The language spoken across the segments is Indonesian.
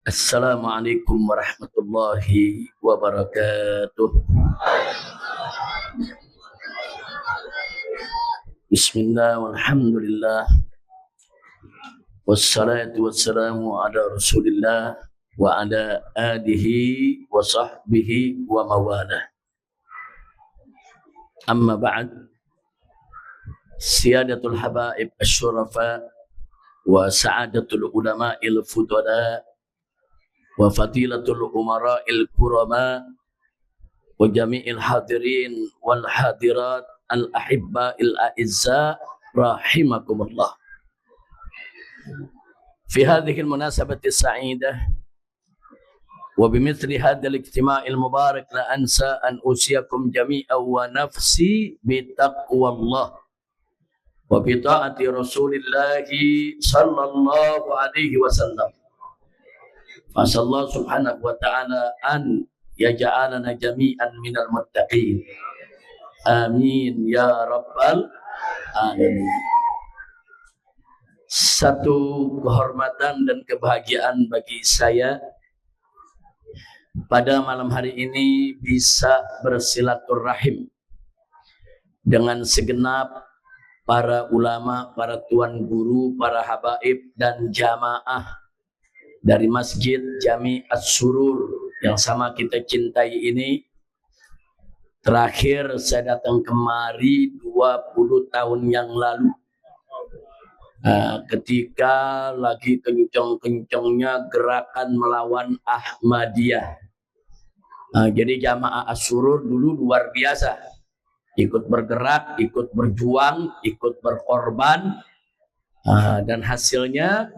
Assalamualaikum warahmatullahi wabarakatuh. Bismillah walhamdulillah wassalatu wassalamu ala rasulillah wa ala alihi wa sahbihi wa mawalah. Amma ba'd, siyadatul habaib asyurafa wa sa'adatul ulama'il fudala wa fadilatul umara'il kurama wa jami'il hadirin wal hadirat al ahibba'il a'izza rahimakumullah. Fi hadhihi al munasabati sa'idah wa bimithli hadha al ijtima'il mubarak la ansa an usiyakum jami'an wa nafsi bi taqwallah wa bi ta'ati rasulillahi sallallahu alaihi wasallam. Fasallahu subhanahu wa ta'ala an yaj'alana jami'an minal muttaqin. Amin ya rabbal alamin. Satu kehormatan dan kebahagiaan bagi saya pada malam hari ini bisa bersilaturahim dengan segenap para ulama, para tuan guru, para habaib dan jamaah dari Masjid Jami As-Surur yang sama kita cintai ini. Terakhir saya datang kemari 20 tahun yang lalu, ketika lagi kencang-kencangnya gerakan melawan Ahmadiyah. Jadi jamaah As-Surur dulu luar biasa, ikut bergerak, ikut berjuang, ikut berkorban, dan hasilnya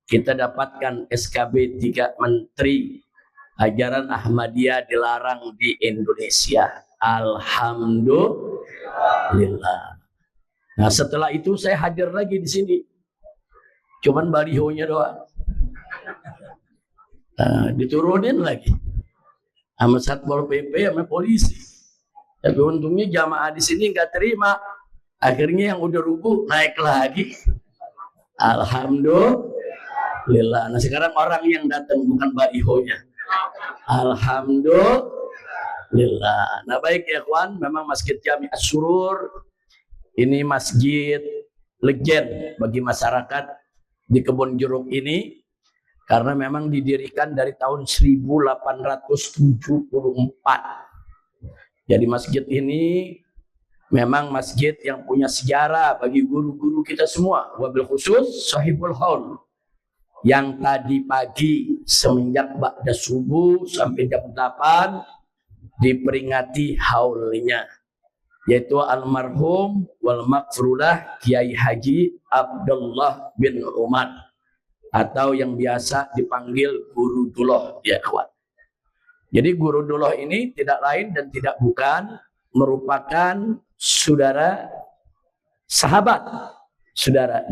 kita dapatkan SKB 3 Menteri ajaran Ahmadiyah dilarang di Indonesia. Alhamdulillah. Nah, setelah itu saya hadir lagi di sini. Cuman balihonya doang. Diturunin lagi sama Satpol PP sama polisi. Tapi untungnya jamaah di sini nggak terima. Akhirnya yang udah rubuh naik lagi. Alhamdulillah. Nah, sekarang orang yang datang bukan balihonya. Alhamdulillah. Nah, baik ya kawan, memang Masjid Jami As-Surur ini masjid legend bagi masyarakat di Kebon Jeruk ini, karena memang didirikan dari tahun 1874. Jadi masjid ini memang masjid yang punya sejarah bagi guru-guru kita semua, wabil khusus Sahibul Haul, yang tadi pagi semenjak ba'da subuh sampai jam 8 diperingati haulnya, yaitu almarhum wal maghfurlah Kiai Haji Abdullah bin Umar, atau yang biasa dipanggil Guru Duloh ya kawan. Jadi Guru Duloh ini tidak lain dan tidak bukan merupakan saudara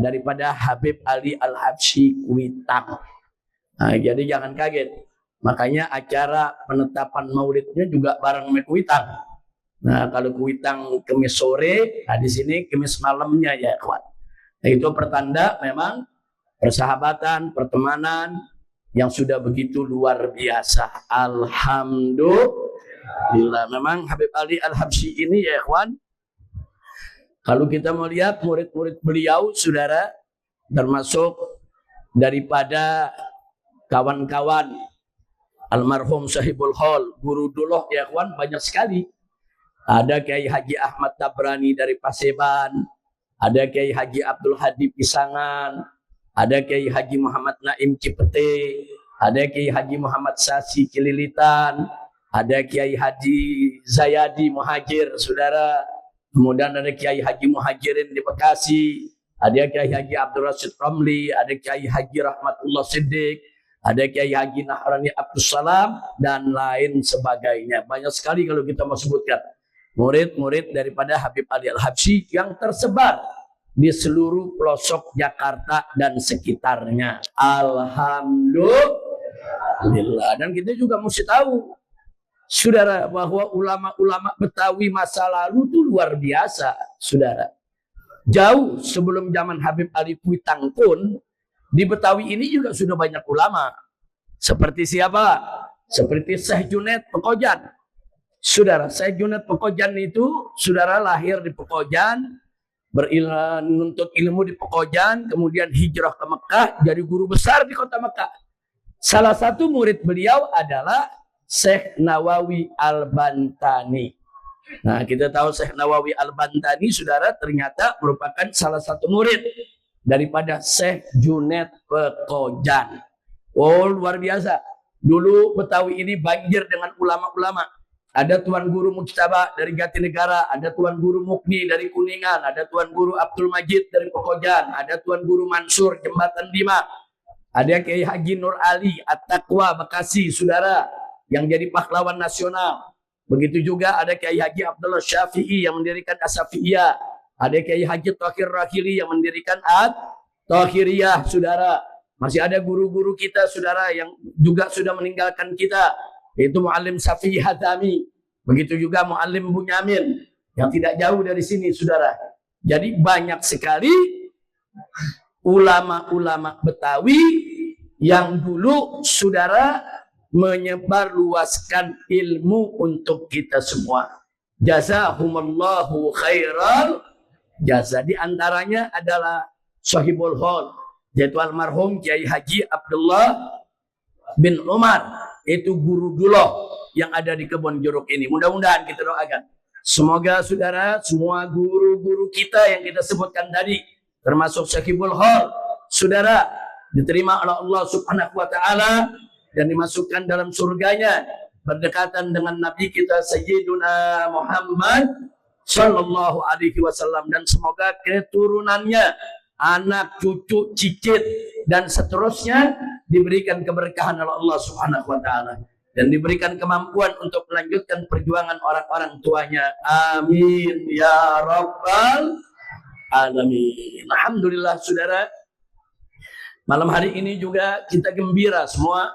daripada Habib Ali Al-Habsyi Kuitang. Nah, jadi jangan kaget. Makanya acara penetapan maulidnya juga bareng sama Kuitang. Nah, kalau Kuitang Kamis sore, nah di sini Kamis malamnya ya kawan. Nah, itu pertanda memang persahabatan, pertemanan yang sudah begitu luar biasa. Alhamdulillah. Memang Habib Ali Al-Habsyi ini ya kawan, kalau kita melihat murid-murid beliau, saudara, termasuk daripada kawan-kawan almarhum Sahibul Haul, Guru Duloh ya kawan, banyak sekali. Ada Kiai Haji Ahmad Tabrani dari Paseban, ada Kiai Haji Abdul Hadi Pisangan, ada Kiai Haji Muhammad Naim Cipete, ada Kiai Haji Muhammad Sasi Cililitan, ada Kiai Haji Zayadi Muhajir, saudara. Kemudian ada Kiai Haji Muhajirin di Bekasi, ada Kiai Haji Abdul Rasid Ramli, ada Kiai Haji Rahmatullah Siddiq, ada Kiai Haji Nahrani Abdus Salam, dan lain sebagainya. Banyak sekali kalau kita mau sebutkan murid-murid daripada Habib Ali Al-Habsyi yang tersebar di seluruh pelosok Jakarta dan sekitarnya. Alhamdulillah. Dan kita juga mesti tahu, saudara, bahwa ulama-ulama Betawi masa lalu itu luar biasa, saudara. Jauh sebelum zaman Habib Ali Kuitang pun, di Betawi ini juga sudah banyak ulama. Seperti siapa? Seperti Syekh Junaid Pekojan. Saudara, Syekh Junaid Pekojan itu saudara lahir di Pekojan, menuntut ilmu di Pekojan, kemudian hijrah ke Mekah, jadi guru besar di kota Mekah. Salah satu murid beliau adalah Syekh Nawawi Al-Bantani. Nah, kita tahu Syekh Nawawi Al-Bantani, saudara, ternyata merupakan salah satu murid daripada Syekh Junaid Pekojan. Oh, luar biasa. Dulu Betawi ini banjir dengan ulama-ulama. Ada Tuan Guru Mujtaba dari Jatinegara, ada Tuan Guru Mukni dari Kuningan, ada Tuan Guru Abdul Majid dari Pekojan, ada Tuan Guru Mansur Jembatan 5, ada Kiai Haji Nur Ali At-Taqwa Bekasi, saudara, yang jadi pahlawan nasional. Begitu juga ada Kiai Haji Abdullah Syafi'i yang mendirikan As-Syafi'iyah. Ada Kiai Haji Thaqir Rahili yang mendirikan At-Thaqiriyah, saudara. Masih ada guru-guru kita, saudara, yang juga sudah meninggalkan kita, yaitu Muallim Syafi'i Hadami. Begitu juga Muallim Bunyamin yang tidak jauh dari sini, saudara. Jadi banyak sekali ulama-ulama Betawi yang dulu, saudara, menyebarluaskan ilmu untuk kita semua. Jazahumallahu khairal jazaa. Di antaranya adalah Sahibul Hol, yaitu almarhum Kiai Haji Abdullah bin Umar, itu guru duloh yang ada di Kebon Jeruk ini. Mudah-mudahan kita doakan, semoga saudara, semua guru-guru kita yang kita sebutkan tadi, termasuk Sahibul Hol, saudara, diterima oleh Allah Subhanahu wa Ta'ala dan dimasukkan dalam surganya berdekatan dengan Nabi kita Sayyiduna Muhammad Sallallahu Alaihi Wasallam, dan semoga keturunannya, anak, cucu, cicit, dan seterusnya diberikan keberkahan oleh Allah Subhanahu wa Ta'ala dan diberikan kemampuan untuk melanjutkan perjuangan orang-orang tuanya. Amin ya rabbal alamin. Alhamdulillah, saudara, malam hari ini juga kita gembira semua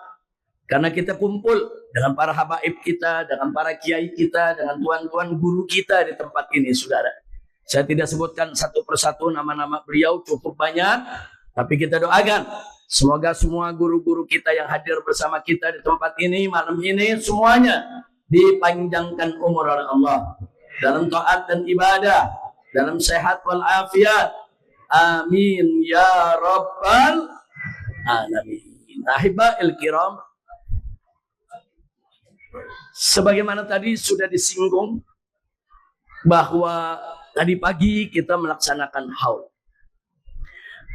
karena kita kumpul dengan para habaib kita, dengan para kiai kita, dengan tuan-tuan guru kita di tempat ini, saudara. Saya tidak sebutkan satu persatu nama-nama beliau, cukup banyak, tapi kita doakan semoga semua guru-guru kita yang hadir bersama kita di tempat ini malam ini semuanya dipanjangkan umur oleh Allah dalam taat dan ibadah, dalam sehat wal afiat. Amin ya rabbal alamin. Ahiba'il kiram, sebagaimana tadi sudah disinggung bahwa tadi pagi kita melaksanakan haul.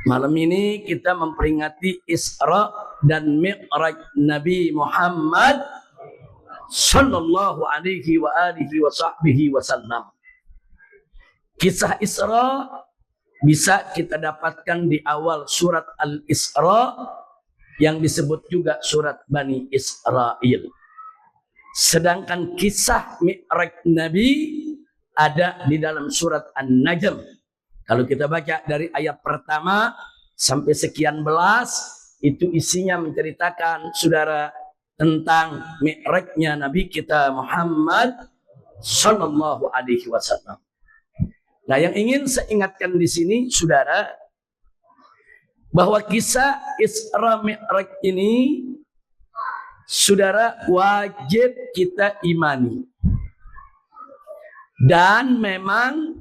Malam ini kita memperingati Isra dan Mi'raj Nabi Muhammad Sallallahu Alaihi wa alihi wa sahbihi wasallam. Kisah Isra bisa kita dapatkan di awal surat Al-Isra yang disebut juga surat Bani Israel. Sedangkan kisah Mi'raj Nabi ada di dalam surat An-Najm. Kalau kita baca dari ayat pertama sampai sekian belas, itu isinya menceritakan, saudara, tentang Mi'rajnya Nabi kita Muhammad Sallallahu Alaihi Wasallam. Nah, yang ingin saya ingatkan di sini, saudara, bahwa kisah Isra Mi'raj ini, saudara, wajib kita imani. Dan memang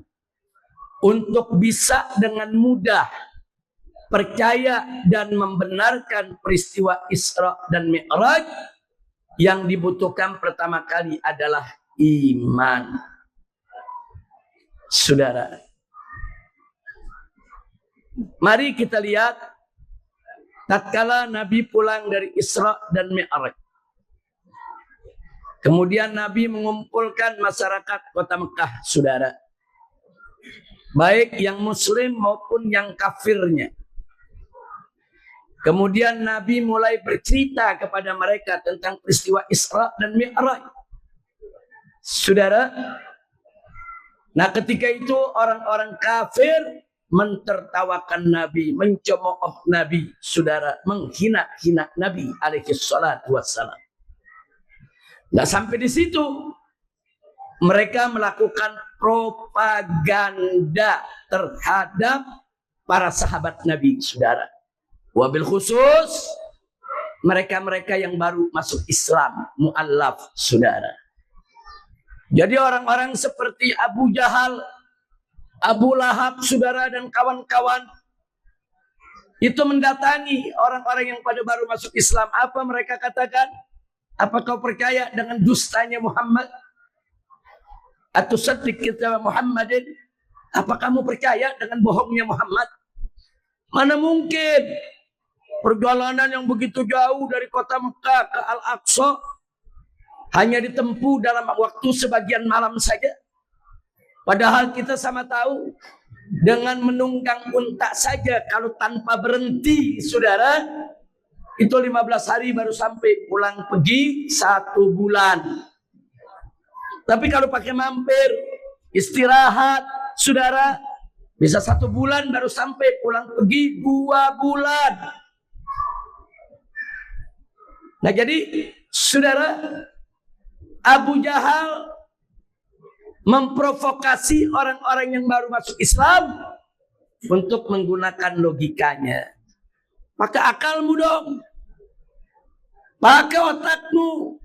untuk bisa dengan mudah percaya dan membenarkan peristiwa Isra dan Mi'raj, yang dibutuhkan pertama kali adalah iman. Saudara, mari kita lihat tatkala Nabi pulang dari Isra dan Mi'raj. Kemudian Nabi mengumpulkan masyarakat kota Mekah, saudara, baik yang muslim maupun yang kafirnya. Kemudian Nabi mulai bercerita kepada mereka tentang peristiwa Isra dan Mi'raj, saudara. Nah, ketika itu orang-orang kafir mentertawakan Nabi, mencemooh Nabi, saudara, menghina-hina Nabi alaihi salatu wassalam. Nggak sampai di situ, mereka melakukan propaganda terhadap para sahabat Nabi, saudara. Wabil khusus mereka-mereka yang baru masuk Islam, mu'allaf, saudara. Jadi orang-orang seperti Abu Jahal, Abu Lahab, saudara, dan kawan-kawan itu mendatangi orang-orang yang pada baru masuk Islam. Apa mereka katakan? Apa kau percaya dengan dustanya Muhammad? Atau saddiq kita Muhammadin? Apa kamu percaya dengan bohongnya Muhammad? Mana mungkin perjalanan yang begitu jauh dari kota Mekah ke Al-Aqsa hanya ditempuh dalam waktu sebagian malam saja. Padahal kita sama tahu dengan menunggang unta saja kalau tanpa berhenti, saudara, itu 15 hari baru sampai, pulang pergi 1 bulan. Tapi kalau pakai mampir, istirahat, saudara, bisa 1 bulan baru sampai, pulang pergi 2 bulan. Nah jadi, saudara, Abu Jahal memprovokasi orang-orang yang baru masuk Islam untuk menggunakan logikanya. Pakai akalmu dong, pakai otakmu.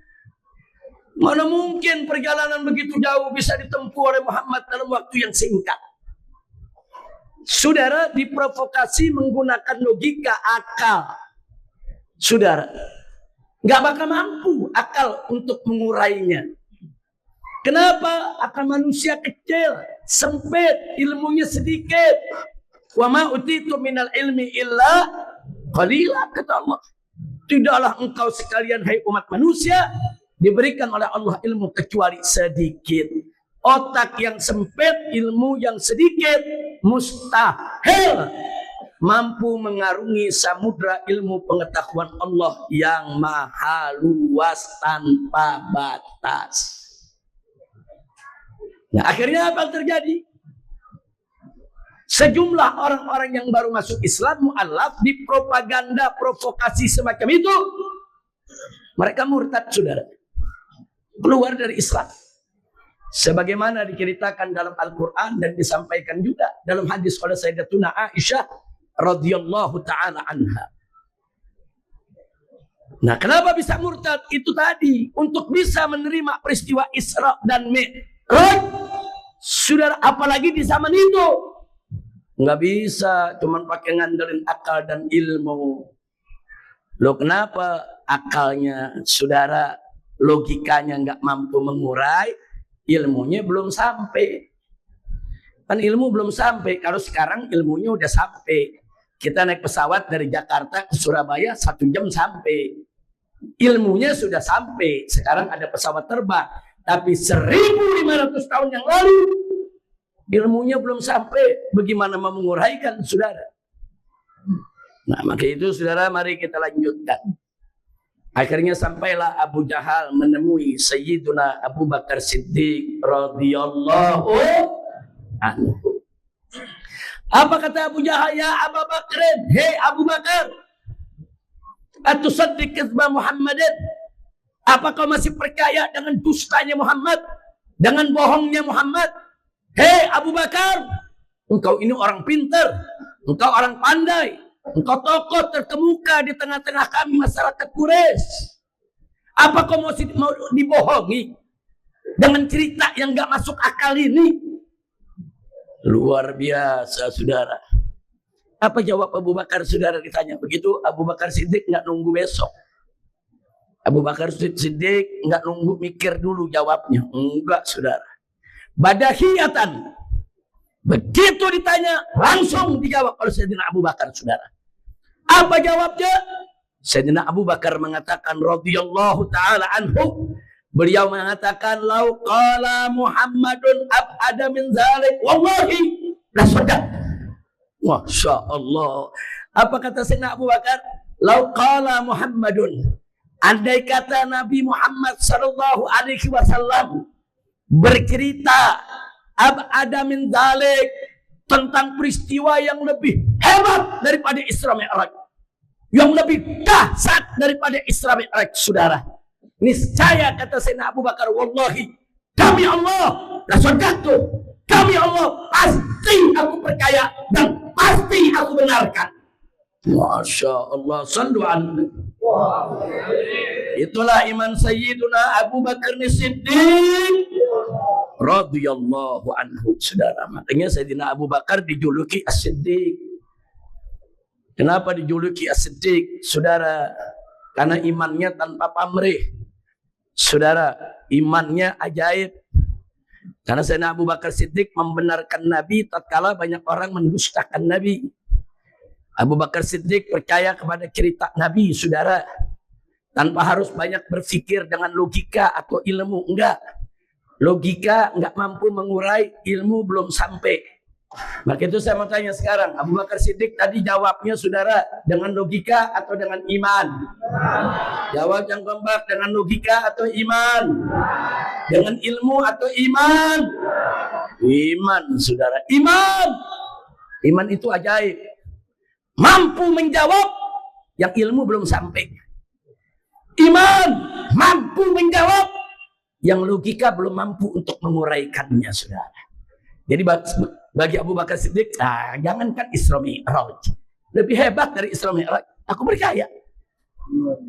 Mana mungkin perjalanan begitu jauh bisa ditempuh oleh Muhammad dalam waktu yang singkat. Saudara, diprovokasi menggunakan logika akal. Saudara, nggak bakal mampu akal untuk mengurainya. Kenapa? Akal manusia kecil, sempit, ilmunya sedikit. Wa ma utitu minal ilmi illa qalila, kata Allah. Tidaklah engkau sekalian, hai umat manusia, diberikan oleh Allah ilmu kecuali sedikit. Otak yang sempit, ilmu yang sedikit, mustahil mampu mengarungi samudra ilmu pengetahuan Allah yang maha luas tanpa batas. Nah, akhirnya apa yang terjadi? Sejumlah orang-orang yang baru masuk Islam, mu'allaf, dipropaganda, provokasi semacam itu, mereka murtad, saudara, keluar dari Islam. Sebagaimana diceritakan dalam Al-Quran dan disampaikan juga dalam hadis oleh Sayyidatuna Aisyah radhiyallahu ta'ala anha. Nah, kenapa bisa murtad? Itu tadi, untuk bisa menerima peristiwa Isra dan Mi'raj. Saudara, apalagi di zaman itu nggak bisa cuman pakai ngandelin akal dan ilmu. Loh, kenapa akalnya, saudara, logikanya nggak mampu mengurai, ilmunya belum sampai. Kan ilmu belum sampai. Kalau sekarang ilmunya udah sampai. Kita naik pesawat dari Jakarta ke Surabaya 1 jam sampai. Ilmunya sudah sampai. Sekarang ada pesawat terbang. Tapi 1500 tahun yang lalu ilmunya belum sampai. Bagaimana mau menguraikan, saudara? Nah, maka itu, saudara, mari kita lanjutkan. Akhirnya sampailah Abu Jahal menemui Sayyiduna Abu Bakar Siddiq radhiyallahu anhu. Apa kata Abu Jahal? Ya Abu Bakar, hei Abu Bakar, atusaddiq kadzba Muhammadin? Apa kau masih percaya dengan dustanya Muhammad, dengan bohongnya Muhammad? Hei Abu Bakar, engkau ini orang pintar, engkau orang pandai, engkau tokoh terkemuka di tengah-tengah kami masyarakat Quraisy. Apa kau mau dibohongi dengan cerita yang gak masuk akal ini? Luar biasa, saudara. Apa jawab Abu Bakar, saudara, ditanya begitu? Abu Bakar Siddiq nggak nunggu besok. Abu Bakar Siddiq nggak nunggu mikir dulu jawabnya. Enggak, saudara. Badahiyatan. Begitu ditanya, langsung dijawab oleh Sayyidina Abu Bakar, saudara. Apa jawabnya? Sayyidina Abu Bakar mengatakan radhiyallahu ta'ala anhu. Beliau mengatakan, lau qala Muhammadun ab'ada min zalik, wallahi la sadaq. Masya Allah. Apa kata Sayyidina Abu Bakar? Lau qala Muhammadun, andai kata Nabi Muhammad sallallahu alaihi wasallam bercerita ab'ada min dzalik, tentang peristiwa yang lebih hebat daripada Isra Mi'raj, yang lebih dahsyat daripada Isra Mi'raj, saudara, niscaya kata Sayyidina Abu Bakar, wallahi, demi Allah, la sadaqtu, demi Allah, pasti aku percaya dan pasti aku benarkan. Masya Allah, sallu alaihi. Itulah iman Sayyiduna Abu Bakar Siddiq radhiyallahu anhu, saudara. Makanya Sayyidina Abu Bakar dijuluki As-Siddiq. Kenapa dijuluki As-Siddiq, saudara? Karena imannya tanpa pamrih, saudara. Imannya ajaib. Karena Sayyidina Abu Bakar Siddiq membenarkan Nabi tatkala banyak orang mendustakan Nabi. Abu Bakar Siddiq percaya kepada cerita Nabi, saudara, tanpa harus banyak berpikir dengan logika atau ilmu. Enggak. Logika enggak mampu mengurai, ilmu belum sampai. Maka itu saya mau tanya sekarang, Abu Bakar Siddiq tadi jawabnya, saudara, dengan logika atau dengan iman? Jawab yang kompak, dengan logika atau iman? Dengan ilmu atau iman? Iman, saudara. Iman. Iman itu ajaib. Mampu menjawab yang ilmu belum sampai. Iman mampu menjawab yang logika belum mampu untuk menguraikannya, saudara. Jadi bagi Abu Bakar Siddiq, jangankan Isra Mi'raj, lebih hebat dari Isra Mi'raj, aku percaya.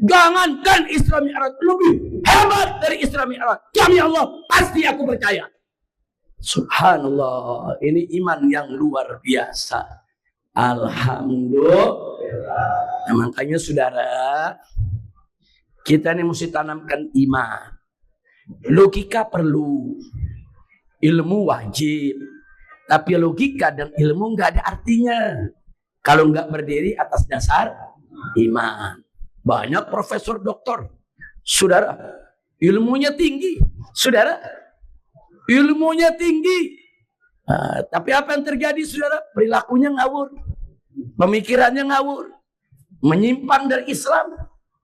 Jangankan Isra Mi'raj, lebih hebat dari Isra Mi'raj, demi Allah, pasti aku percaya. Subhanallah, ini iman yang luar biasa. Alhamdulillah. Nah, makanya saudara, kita ini mesti tanamkan iman. Logika perlu, ilmu wajib, tapi logika dan ilmu nggak ada artinya kalau nggak berdiri atas dasar iman. Banyak profesor doktor, saudara, ilmunya tinggi, saudara, ilmunya tinggi. Tapi apa yang terjadi, saudara? Perilakunya ngawur, pemikirannya ngawur, menyimpang dari Islam.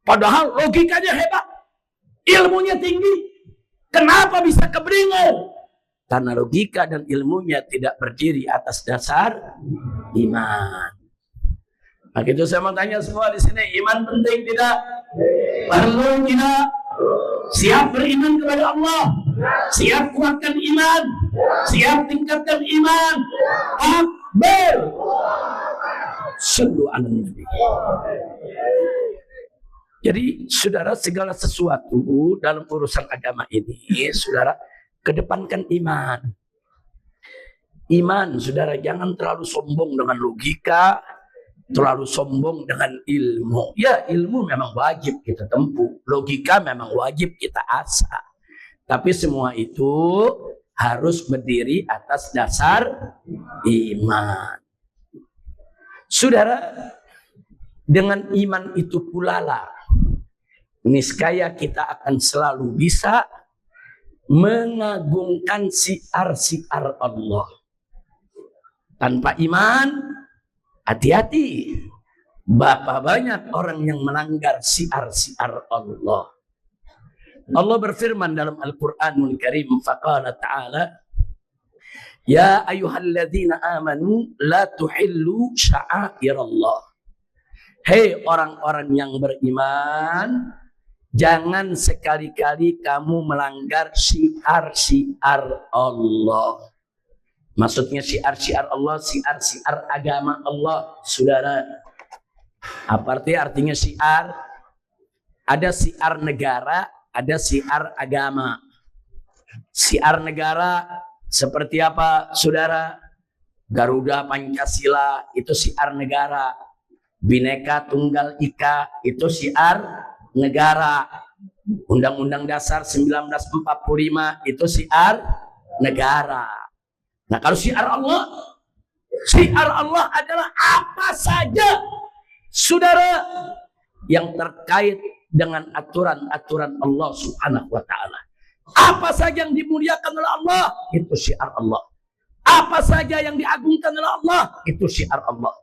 Padahal logikanya hebat, ilmunya tinggi. Kenapa bisa keberingal? Karena logika dan ilmunya tidak berdiri atas dasar iman. Nah, itu saya mau tanya semua di sini, iman penting tidak? Perlu tidak? Siap beriman kepada Allah? Siap kuatkan iman? Siap tingkatkan iman? Akbar. Sallu ala Nabi. Jadi saudara, segala sesuatu dalam urusan agama ini, saudara, kedepankan iman. Iman, saudara, jangan terlalu sombong dengan logika, terlalu sombong dengan ilmu. Ya, ilmu memang wajib kita tempuh, logika memang wajib kita asah. Tapi semua itu harus berdiri atas dasar iman. Saudara, dengan iman itu pula lah, niscaya kita akan selalu bisa mengagungkan siar-siar Allah. Tanpa iman, hati-hati. Berapa banyak orang yang melanggar siar-siar Allah. Allah berfirman dalam Al-Quranul Karim, faqala ta'ala, ya ayyuhalladzina amanu la tuhillu sya'airallah. Hei orang-orang yang beriman, jangan sekali-kali kamu melanggar syiar-syiar Allah. Maksudnya syiar-syiar Allah, syiar-syiar agama Allah, saudara. Apa artinya syiar? Ada syiar negara, ada syiar agama. Syiar negara seperti apa, saudara? Garuda Pancasila itu syiar negara. Bhinneka Tunggal Ika itu syiar negara. Undang-Undang Dasar 1945 itu syiar negara. Nah, kalau syiar Allah adalah apa saja, saudara, yang terkait dengan aturan-aturan Allah Subhanahu wa ta'ala. Apa saja yang dimuliakan oleh Allah, itu syiar Allah. Apa saja yang diagungkan oleh Allah, itu syiar Allah.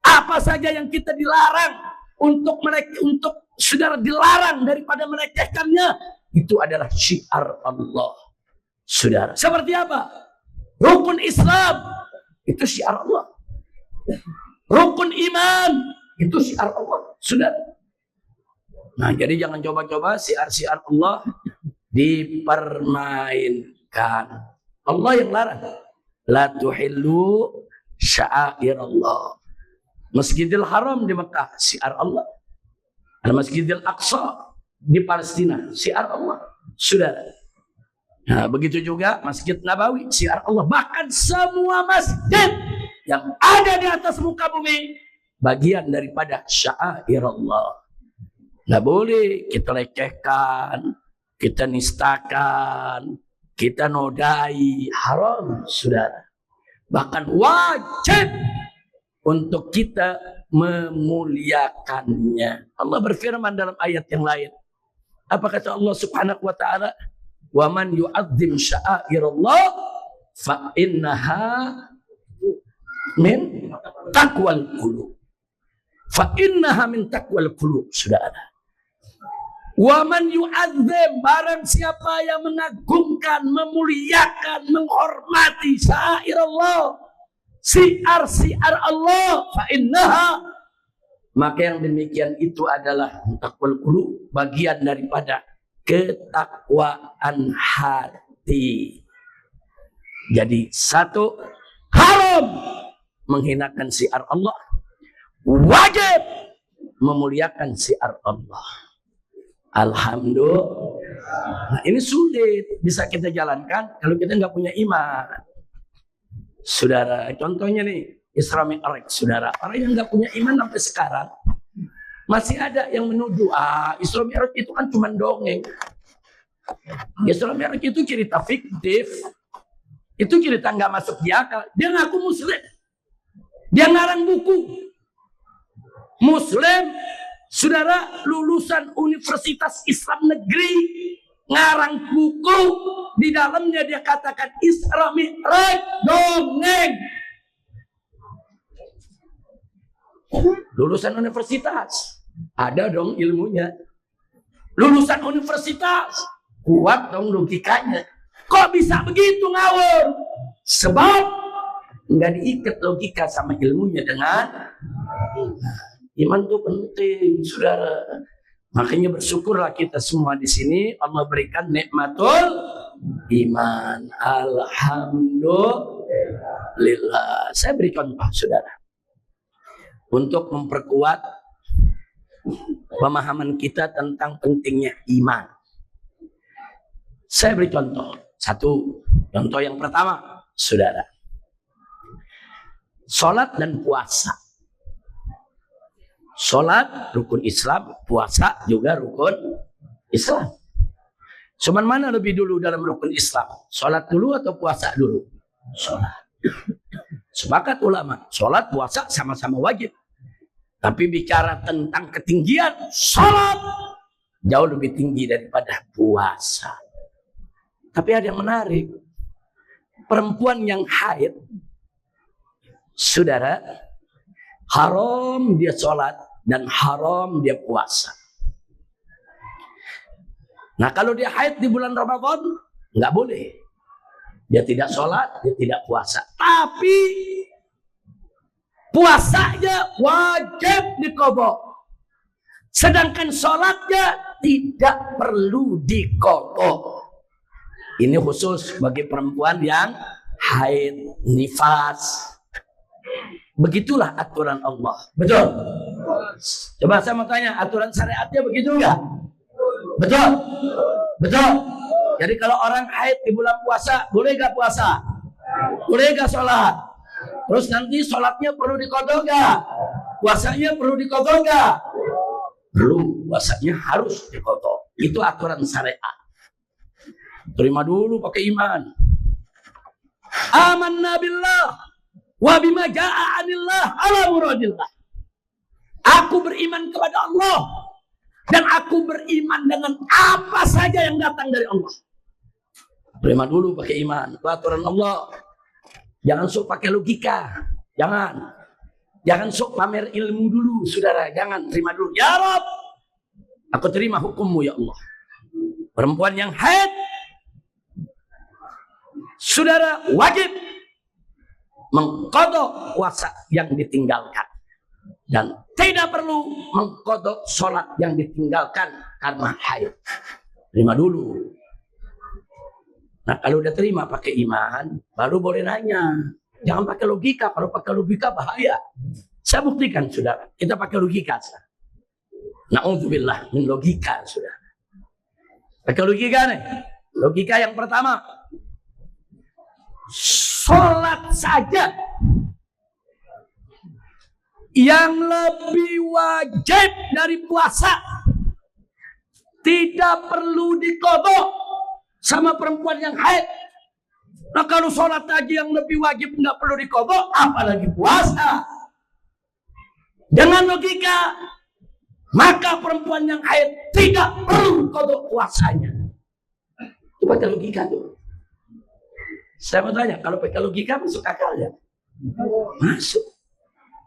Apa saja yang kita dilarang untuk saudara dilarang daripada melecehkannya, itu adalah syiar Allah, saudara. Seperti apa? Rukun Islam itu syiar Allah. Rukun iman itu syiar Allah, saudara. Nah, jadi jangan coba-coba syiar-syiar Allah dipermainkan. Allah yang larang. La tuhillu sya'air Allah. Masjidil Haram di Mekah, syiar Allah. Al-Masjidil Aqsa di Palestina, syiar Allah, saudara. Nah, begitu juga Masjid Nabawi, syiar Allah. Bahkan semua masjid yang ada di atas muka bumi bagian daripada syair Allah. Nggak boleh kita lecehkan, kita nistakan, kita nodai, haram, saudara. Bahkan wajib untuk kita memuliakannya. Allah berfirman dalam ayat yang lain. Apa kata Allah Subhanahu wa taala? Wa man yu'azzim sya'airallah fa innaha min taqwal qulub. Fa innaha min taqwal qulub, saudara. Wa man yu'azzim, barang siapa yang mengagungkan, memuliakan, menghormati sya'airallah, siar-siar Allah, fa innaha, maka yang demikian itu adalah taqwal qulub, bagian daripada ketakwaan hati. Jadi satu, haram menghinakan siar Allah, wajib memuliakan siar Allah. Alhamdulillah. Nah, ini sulit bisa kita jalankan kalau kita nggak punya iman. Saudara, contohnya nih Isra Mi'raj, saudara. Orang yang nggak punya iman sampai sekarang masih ada yang menuduh, Isra Mi'raj itu kan cuma dongeng. Isra Mi'raj itu cerita fiktif. Itu cerita nggak masuk di akal. Dia ngaku muslim. Dia ngarang buku. Muslim, saudara, lulusan Universitas Islam Negeri, ngarang buku, di dalamnya dia katakan Isra Mi'raj dongeng. Lulusan universitas, ada dong ilmunya. Lulusan universitas, kuat dong logikanya. Kok bisa begitu ngawur? Sebab nggak diikat logika sama ilmunya dengan iman itu penting, saudara. Makanya bersyukurlah kita semua di sini. Allah berikan nikmatul iman. Alhamdulillah. Saya beri contoh, saudara, untuk memperkuat pemahaman kita tentang pentingnya iman. Saya beri contoh. Satu, contoh yang pertama, saudara. Sholat dan puasa. Sholat rukun Islam, puasa juga rukun Islam. Cuman mana lebih dulu dalam rukun Islam? Sholat dulu atau puasa dulu? Sholat. Sepakat ulama, sholat puasa sama-sama wajib. Tapi bicara tentang ketinggian, sholat jauh lebih tinggi daripada puasa. Tapi ada yang menarik. Perempuan yang haid, saudara, haram dia sholat dan haram dia puasa. Nah, kalau dia haid di bulan Ramadan, nggak boleh. Dia tidak sholat, dia tidak puasa. Tapi puasanya wajib diqadha. Sedangkan sholatnya tidak perlu diqadha. Ini khusus bagi perempuan yang haid, nifas. Begitulah aturan Allah. Betul? Coba saya mau tanya, aturan syariatnya begitu enggak? Betul? Betul? Jadi kalau orang haid di bulan puasa, boleh enggak puasa? Boleh enggak sholat? Terus nanti sholatnya perlu diqadha enggak? Puasanya perlu diqadha enggak? Perlu, puasanya harus diqadha. Itu aturan syariat. Terima dulu pakai iman. Amanna billah wa bima jaa 'anillah ala muradillah. Aku beriman kepada Allah dan aku beriman dengan apa saja yang datang dari Allah. Terima dulu pakai iman. Itu aturan Allah. Jangan sok pakai logika. Jangan sok pamer ilmu dulu, saudara. Jangan, terima dulu. Ya Rabb, aku terima hukummu ya Allah. Perempuan yang haid, saudara, wajib mengqadha puasa yang ditinggalkan dan tidak perlu mengqadha sholat yang ditinggalkan karena haid. Terima dulu. Nah, kalau udah terima pakai iman, baru boleh nanya. Jangan pakai logika. Kalau pakai logika bahaya. Saya buktikan, saudara. Kita pakai logika. Na'udzubillah min logika, sudah. Pakai logika nih. Logika yang pertama, sholat saja yang lebih wajib dari puasa tidak perlu diqodho sama perempuan yang haid. Nah kalau sholat aja yang lebih wajib nggak perlu diqodho, apalagi puasa. Dengan logika, maka perempuan yang haid tidak perlu qodho puasanya. Itu pakai logika tuh. Saya mau tanya, kalau pakai logika masuk akal ya? Masuk.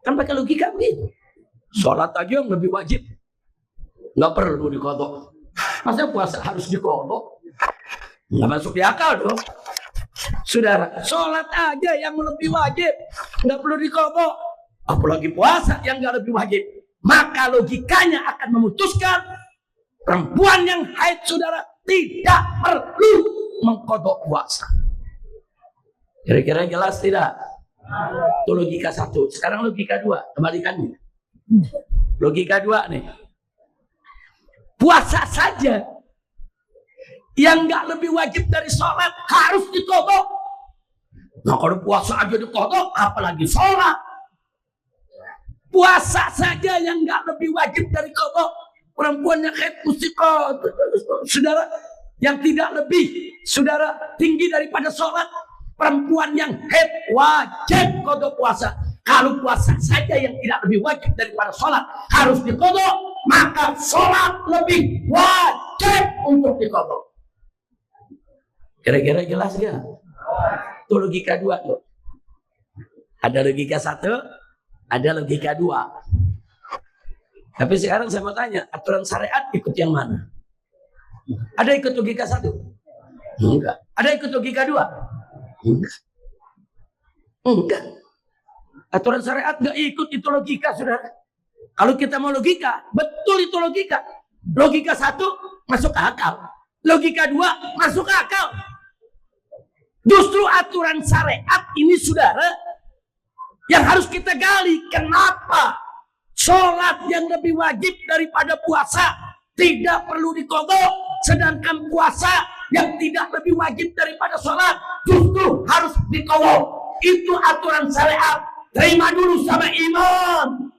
Kan pakai logika begitu. Sholat aja yang lebih wajib nggak perlu diqodho. Masa puasa harus diqodho? Nggak masuk di akal dong. Saudara, sholat aja yang lebih wajib nggak perlu diqodho, apalagi puasa yang nggak lebih wajib. Maka logikanya akan memutuskan perempuan yang haid, saudara, tidak perlu mengqodho puasa. Kira-kira jelas tidak? Itu logika satu. Sekarang logika dua, kebalikannya. Logika dua nih, puasa saja yang nggak lebih wajib dari sholat harus diqodho. Nah kalau puasa aja diqodho, apalagi sholat. Puasa saja yang nggak lebih wajib dari qodho, perempuan yang haid mesti qodho, saudara, yang tidak lebih, saudara, tinggi daripada sholat. Perempuan yang haid wajib qodho puasa. Kalau puasa saja yang tidak lebih wajib daripada sholat harus diqodho, maka sholat lebih wajib untuk diqodho. Kira-kira jelas gak? Itu logika dua tuh. Ada logika satu, ada logika dua. Tapi sekarang saya mau tanya, aturan syariat ikut yang mana? Ada ikut logika satu? Enggak. Ada ikut logika dua? Enggak. Aturan syariat enggak ikut itu logika, saudara. Kalau kita mau logika, betul itu logika. Logika satu masuk akal. Logika dua masuk akal. Justru aturan syariat ini, saudara, yang harus kita gali. Kenapa sholat yang lebih wajib daripada puasa tidak perlu diqodho, sedangkan puasa yang tidak lebih wajib daripada sholat justru harus diqodho? Itu aturan syariat. Terima dulu sama iman.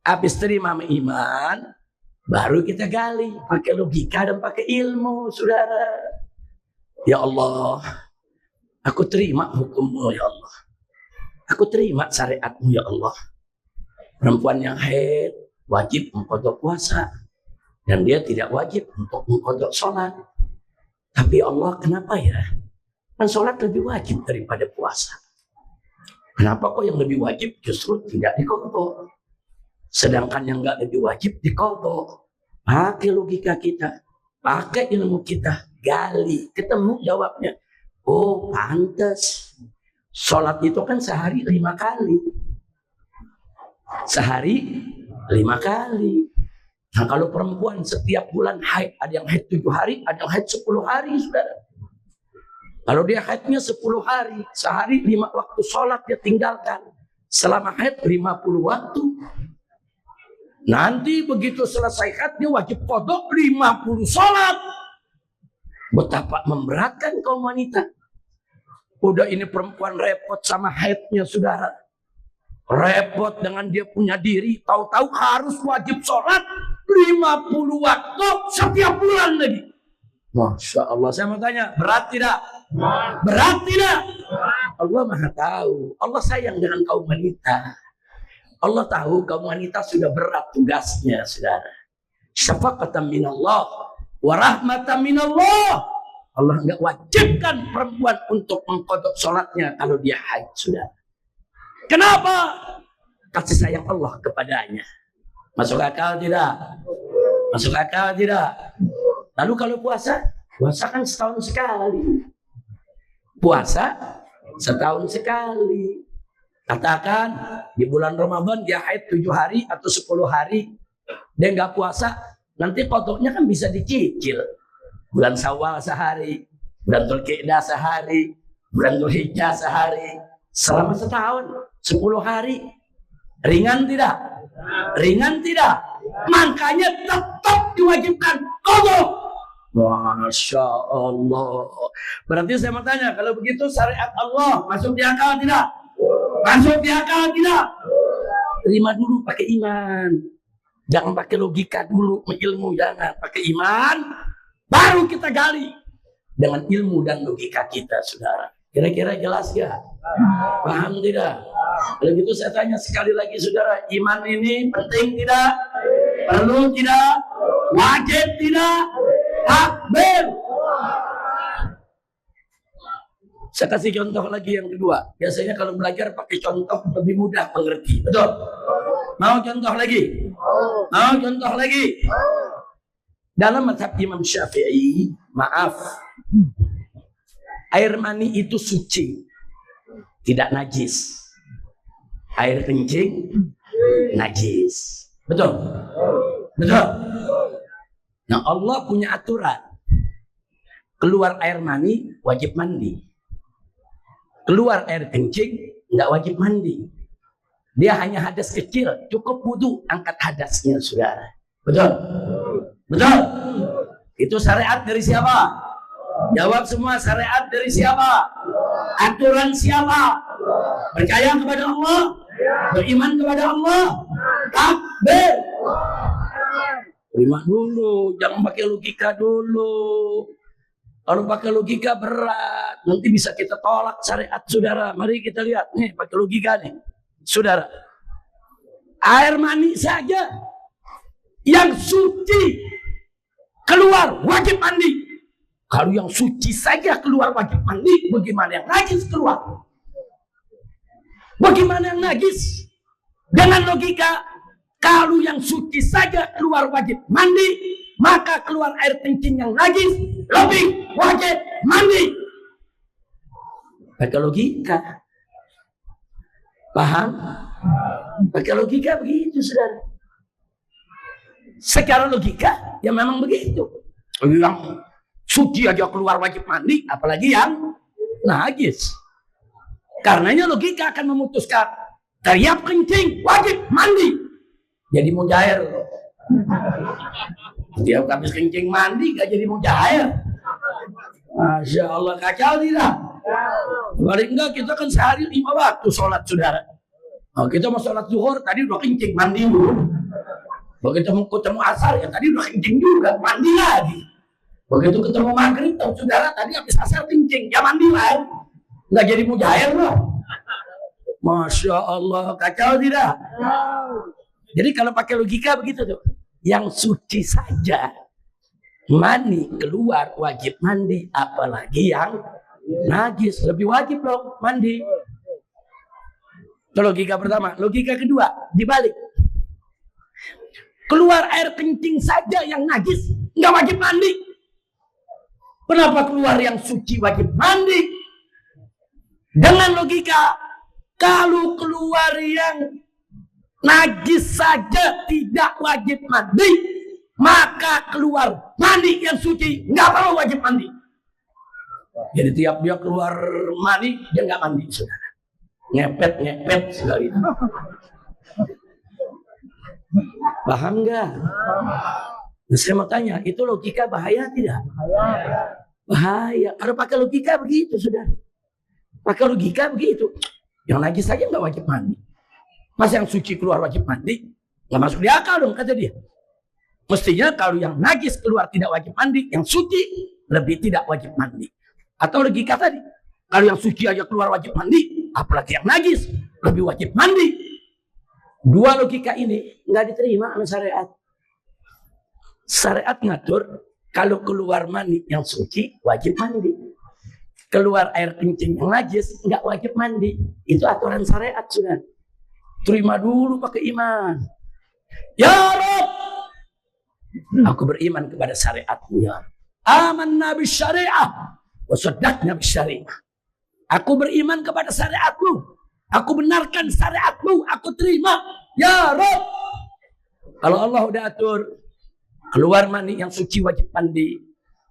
Habis terima sama iman, baru kita gali pakai logika dan pakai ilmu, saudara. Ya Allah, aku terima hukum-Mu ya Allah. Aku terima syariat-Mu ya Allah. Perempuan yang haid wajib mengqodho puasa dan dia tidak wajib untuk mengqodho sholat. Tapi Allah, kenapa ya? Kan sholat lebih wajib daripada puasa. Kenapa kok yang lebih wajib justru tidak diqodho? Sedangkan yang nggak lebih wajib diqodho. Pakai logika kita, pakai ilmu kita, gali, ketemu jawabnya. Oh, pantas. Sholat itu kan sehari 5 kali. Sehari 5 kali. Nah kalau perempuan setiap bulan haid, ada yang haid 7 hari, ada yang haid 10 hari, saudara. Kalau dia haidnya 10 hari, sehari 5 waktu sholat dia tinggalkan. Selama haid 50 waktu. Nanti begitu selesai haid dia wajib qodho 50 sholat. Betapa memberatkan kaum wanita. Udah ini perempuan repot sama haidnya, saudara. Repot dengan dia punya diri. Tahu-tahu harus wajib sholat 50 waktu setiap bulan lagi. Masya Allah. Saya mau tanya, berat tidak? Berat tidak? Allah Maha tahu. Allah sayang dengan kaum wanita. Allah tahu kaum wanita sudah berat tugasnya, saudara. Syafaqatan minallah wa rahmatan minallah. Allah enggak wajibkan perempuan untuk mengqodho sholatnya kalau dia haid, saudara. Kenapa? Kasih sayang Allah kepadanya. Masuk akal tidak? Masuk akal tidak? Lalu kalau puasa? Puasa kan setahun sekali. Puasa setahun sekali. Katakan di bulan Ramadan dia haid 7 hari atau 10 hari. Dia nggak puasa. Nanti qodhonya kan bisa dicicil. Bulan Syawal sehari. Bulan Dzulqa'dah sehari. Bulan Dzulhijjah sehari. Selama setahun 10 hari. Ringan tidak? Ringan tidak? Makanya tetap diwajibkan qadha. Masya Allah. Berarti saya mau tanya, kalau begitu syariat Allah masuk di akal tidak? Masuk di akal tidak? Terima dulu pakai iman. Jangan pakai logika dulu, ilmu jangan. Pakai iman, baru kita gali dengan ilmu dan logika kita, saudara. Kira-kira jelas ya? Paham tidak? Kalau gitu saya tanya sekali lagi, saudara, iman ini penting tidak? Perlu tidak? Wajib tidak? Takbir. Saya kasih contoh lagi yang kedua. Biasanya kalau belajar pakai contoh lebih mudah mengerti. Betul? Mau contoh lagi? Mau contoh lagi? Dalam mazhab Imam Syafi'i, maaf, air mani itu suci, tidak najis. Air kencing najis. Betul? Betul? Nah, Allah punya aturan. Keluar air mani wajib mandi. Keluar air kencing tidak wajib mandi. Dia hanya hadas kecil, cukup wudu, angkat hadasnya, saudara. Betul? Betul? Itu syariat dari siapa? Jawab semua, syariat dari siapa? Aturan siapa? Percaya kepada Allah? Beriman kepada Allah? Takbir. Terima dulu, jangan pakai logika dulu. Kalau pakai logika berat, nanti bisa kita tolak syariat, saudara. Mari kita lihat nih, pakai logika nih, saudara. Air mani saja yang suci keluar wajib mandi. Kalau yang suci saja keluar wajib mandi, bagaimana yang najis keluar? Bagaimana yang najis? Dengan logika, kalau yang suci saja keluar wajib mandi, maka keluar air kencing yang najis lebih wajib mandi. Pakai logika. Paham? Pakai logika begitu, saudara. Secara logika, ya memang begitu. Yang suci aja keluar wajib mandi, apalagi yang najis. Karenanya logika akan memutuskan tiap kencing wajib mandi. Jadi mujair. Tiap habis kencing mandi gak jadi mujair. Masya Allah, kacau tidak? Balik enggak, kita kan sehari 5 waktu sholat, saudara. Oh, kita mau sholat zuhur, tadi udah kencing, mandi dulu. Begitu ketemu asar, ya tadi udah kencing juga, mandi lagi. Begitu ketemu maghrib, saudara, tadi habis asar kencing, ya mandi lagi. Nggak jadi mujair loh. Masya Allah, kacau tidak? Jadi kalau pakai logika begitu tuh, yang suci saja mani keluar wajib mandi, apalagi yang najis lebih wajib loh mandi. Itu logika pertama. Logika kedua dibalik. Keluar air kencing saja yang najis nggak wajib mandi. Kenapa keluar yang suci wajib mandi? Dengan logika, kalau keluar yang najis saja tidak wajib mandi, maka keluar mandi yang suci nggak perlu wajib mandi. Jadi tiap dia keluar mandi, dia nggak mandi, saudara. Ngepet sekali. Paham nggak? Nah, saya mau tanya, itu logika bahaya tidak? Bahaya. Kalau pakai logika begitu, saudara. Pakai logika begitu. Yang najis saja nggak wajib mandi. Masa yang suci keluar wajib mandi? Nggak masuk di akal dong, kata dia. Mestinya kalau yang najis keluar tidak wajib mandi, yang suci lebih tidak wajib mandi. Atau logika tadi, kalau yang suci aja keluar wajib mandi, apalagi yang najis lebih wajib mandi. Dua logika ini nggak diterima sama syariat. Syariat ngatur kalau keluar mani yang suci wajib mandi. Keluar air kencing yang najis nggak wajib mandi. Itu aturan syariat, sudah. Terima dulu pakai iman. Ya Rabb, aku beriman kepada syariatmu, ya. Amanna bisyariah wa saddaqna bisyariah. Aku beriman kepada syariatmu. Aku benarkan syariatmu. Aku terima. Ya Rabb. Kalau Allah udah atur, keluar mani yang suci wajib mandi,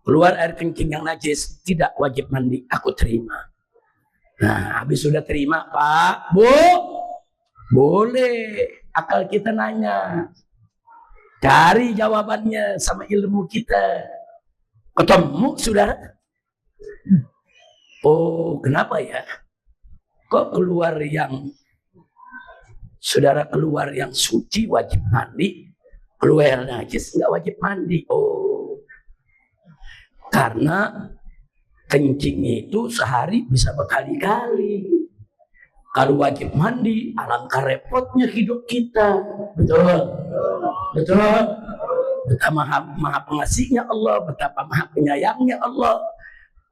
keluar air kencing yang najis tidak wajib mandi, aku terima. Nah, habis sudah terima, Pak, Bu, Boleh akal kita nanya. Cari jawabannya sama ilmu kita. Ketemu, saudara. Oh, kenapa ya? Kok keluar yang suci wajib mandi, keluar najis nggak wajib mandi? Oh, karena kencing itu sehari bisa berkali-kali. Kalau wajib mandi, alangkah repotnya hidup kita. Betul. Betapa maha pengasihnya Allah, betapa maha penyayangnya Allah.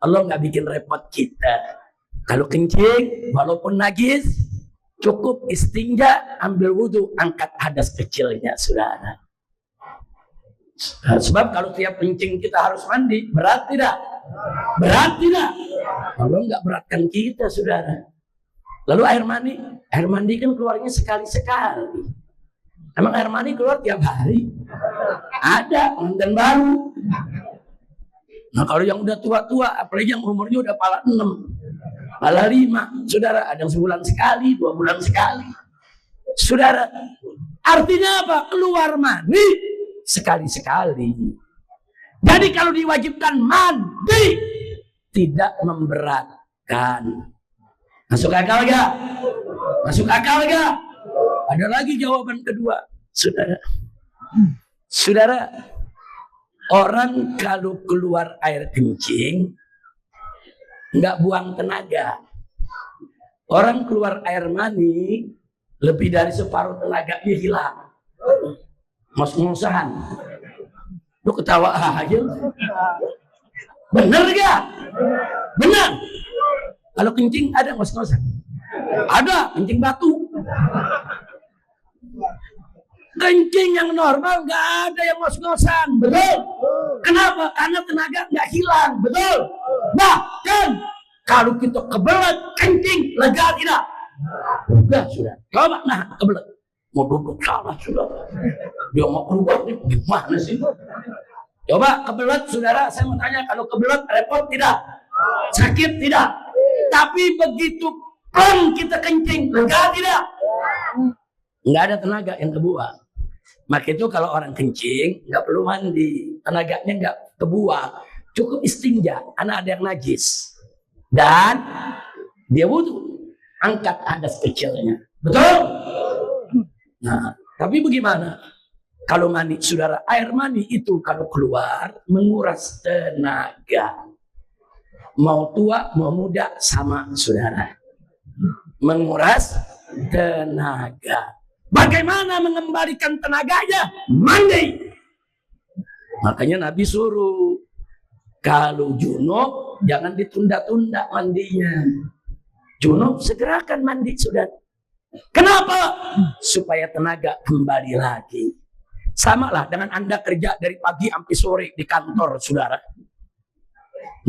Allah nggak bikin repot kita. Kalau kencing, walaupun najis, cukup istinja, ambil wudhu, angkat hadas kecilnya, saudara. Sebab kalau tiap kencing kita harus mandi, berat tidak? Berat tidak? Allah nggak beratkan kita, saudara. Lalu air mandi kan keluarnya sekali-sekali. Emang air mandi keluar tiap hari? Ada, mantan baru. Nah kalau yang udah tua-tua, apalagi yang umurnya udah pala 6, pala 5, saudara, ada yang sebulan sekali, 2 bulan sekali. Saudara, artinya apa? Keluar mandi sekali-sekali. Jadi kalau diwajibkan mandi, tidak memberatkan. Masuk akal gak? Masuk akal gak? Ada lagi jawaban kedua, saudara. Saudara, orang kalau keluar air kencing nggak buang tenaga. Orang keluar air mani lebih dari separuh tenaganya hilang. Ngos-ngosan. Lu ketawa aja. Bener gak? Bener. Kalau kencing ada ngos-ngosan? Ada, kencing batu. Kencing yang normal nggak ada yang ngos-ngosan, betul? Kenapa? Karena tenaga nggak hilang, betul? Bahkan kalau kita kebelet kencing, lega tidak? Udah sudah. Coba nah kebelet, mau duduk salah sudah. Dia mau keluar nih, gimana sih? Coba kebelet, saudara. Saya mau tanya, kalau kebelet repot tidak? Sakit tidak? Tapi begitu plong kita kencing, lega tidak? Nggak ada tenaga yang kebuang. Maka itu kalau orang kencing nggak perlu mandi, tenaganya nggak kebuang, cukup istinja. Anak ada yang najis dan dia wudhu, angkat hadas kecilnya, betul? Nah, tapi bagaimana kalau mandi, saudara? Air mani itu kalau keluar menguras tenaga. Mau tua mau muda sama, saudara, menguras tenaga. Bagaimana mengembalikan tenaganya? Mandi. Makanya Nabi suruh, kalau junub jangan ditunda-tunda mandinya. Junub segerakan mandi, saudara. Kenapa? Supaya tenaga kembali lagi. Sama lah dengan Anda kerja dari pagi sampai sore di kantor, saudara.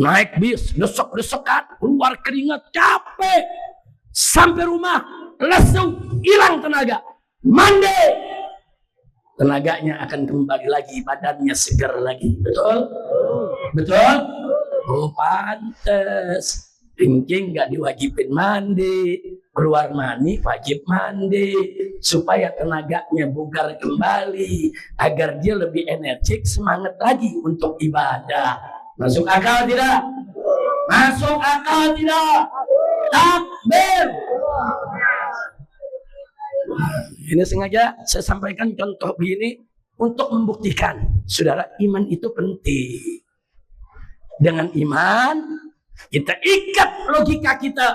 Naik bis, desek-desekan, keluar keringat, capek. Sampai rumah, lesu, hilang tenaga. Mandi, tenaganya akan kembali lagi, badannya segar lagi. Betul? Betul? Oh, pantes. Kencing nggak diwajibin mandi, keluar mani wajib mandi, supaya tenaganya bugar kembali, agar dia lebih energik, semangat lagi untuk ibadah. Masuk akal tidak? Masuk akal tidak? Takbir. Ini sengaja saya sampaikan contoh begini untuk membuktikan, saudara, iman itu penting. Dengan iman kita ikat logika kita,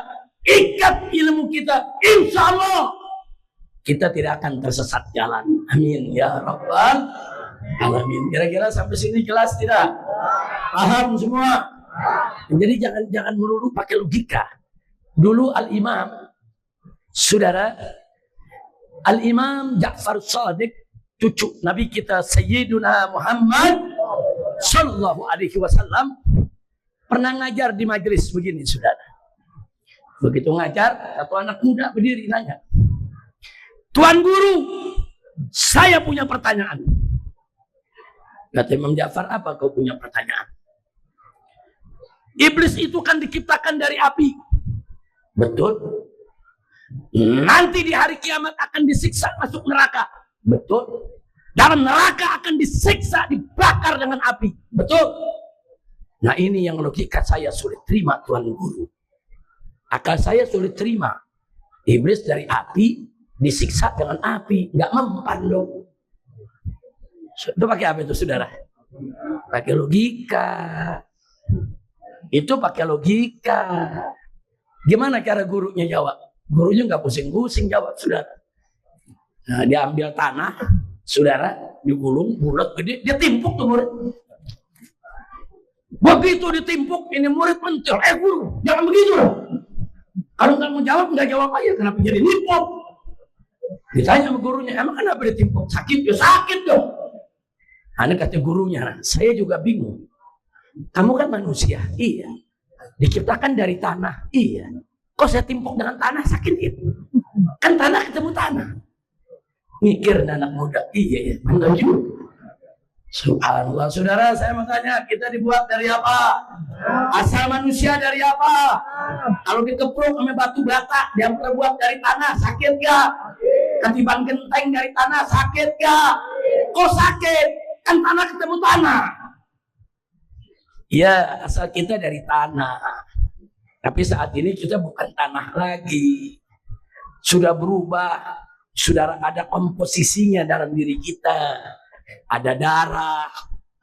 ikat ilmu kita, insya Allah kita tidak akan tersesat jalan. Amin ya rabbal alamin. Kira-kira sampai sini jelas tidak? Paham semua? Jadi jangan melulu pakai logika. Dulu Al-Imam, saudara, Al-Imam Ja'far Shadiq, cucu Nabi kita Sayyiduna Muhammad Sallallahu Alaihi Wasallam, pernah ngajar di majelis begini, saudara. Begitu ngajar, satu anak muda berdiri nanya, "Tuan Guru, saya punya pertanyaan." Kata Imam Ja'far, "Apa kau punya pertanyaan?" "Iblis itu kan diciptakan dari api." "Betul." Nanti di hari kiamat akan disiksa masuk neraka. Betul. Dalam neraka akan disiksa, dibakar dengan api. Betul. Nah ini yang logika saya sulit terima, Tuan Guru. Akal saya sulit terima. Iblis dari api disiksa dengan api. Nggak mempan dong. Itu pakai apa itu saudara? Pakai logika. Itu pakai logika. Gimana cara gurunya jawab? Gurunya nggak pusing-pusing jawab, saudara. Nah, dia ambil tanah, saudara, digulung, bulat, gede, dia timpuk tuh murid. Begitu ditimpuk, ini murid mentil. Guru, jangan begitu loh. Kalau nggak mau jawab, nggak jawab aja. Kenapa jadi nimpuk? Ditanya sama gurunya, emang kenapa ditimpuk? Sakit? Ya sakit dong. Nah, kata gurunya, saya juga bingung. Kamu kan manusia, iya. Diciptakan dari tanah, iya. Kok saya timpuk dengan tanah sakit itu? Kan tanah ketemu tanah. Mikir anak muda, iya ya, benar juga. Subhanallah, saudara, saya mau tanya, kita dibuat dari apa? Asal manusia dari apa? Kalau dikepruk sama batu bata, dia terbuat dari tanah, sakit gak? Ketiban genteng dari tanah, sakit gak? Kok sakit? Kan tanah ketemu tanah. Ya, asal kita dari tanah. Tapi saat ini kita bukan tanah lagi. Sudah berubah. Saudara, ada komposisinya dalam diri kita. Ada darah,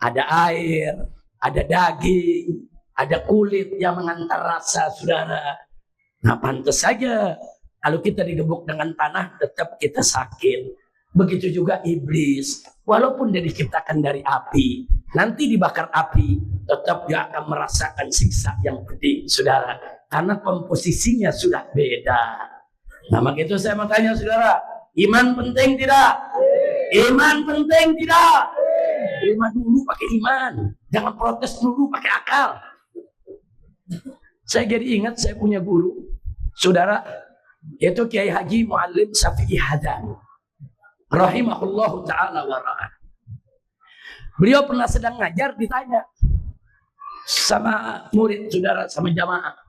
ada air, ada daging, ada kulit yang mengantar rasa, saudara. Nah, pantas saja kalau kita digebuk dengan tanah tetap kita sakit. Begitu juga iblis. Walaupun dia diciptakan dari api, nanti dibakar api, tetap dia akan merasakan siksa yang pedih, saudara. Karena komposisinya sudah beda. Nah, maka itu saya mau tanya, saudara, iman penting tidak? Iman penting tidak? Iman dulu pakai iman. Jangan protes dulu pakai akal. Saya jadi ingat saya punya guru, saudara, yaitu Kiai Haji Muallim Syafi'i Hadani, rahimahullahu ta'ala wa ra'ah. Beliau pernah sedang ngajar, ditanya sama murid, saudara, sama jamaah.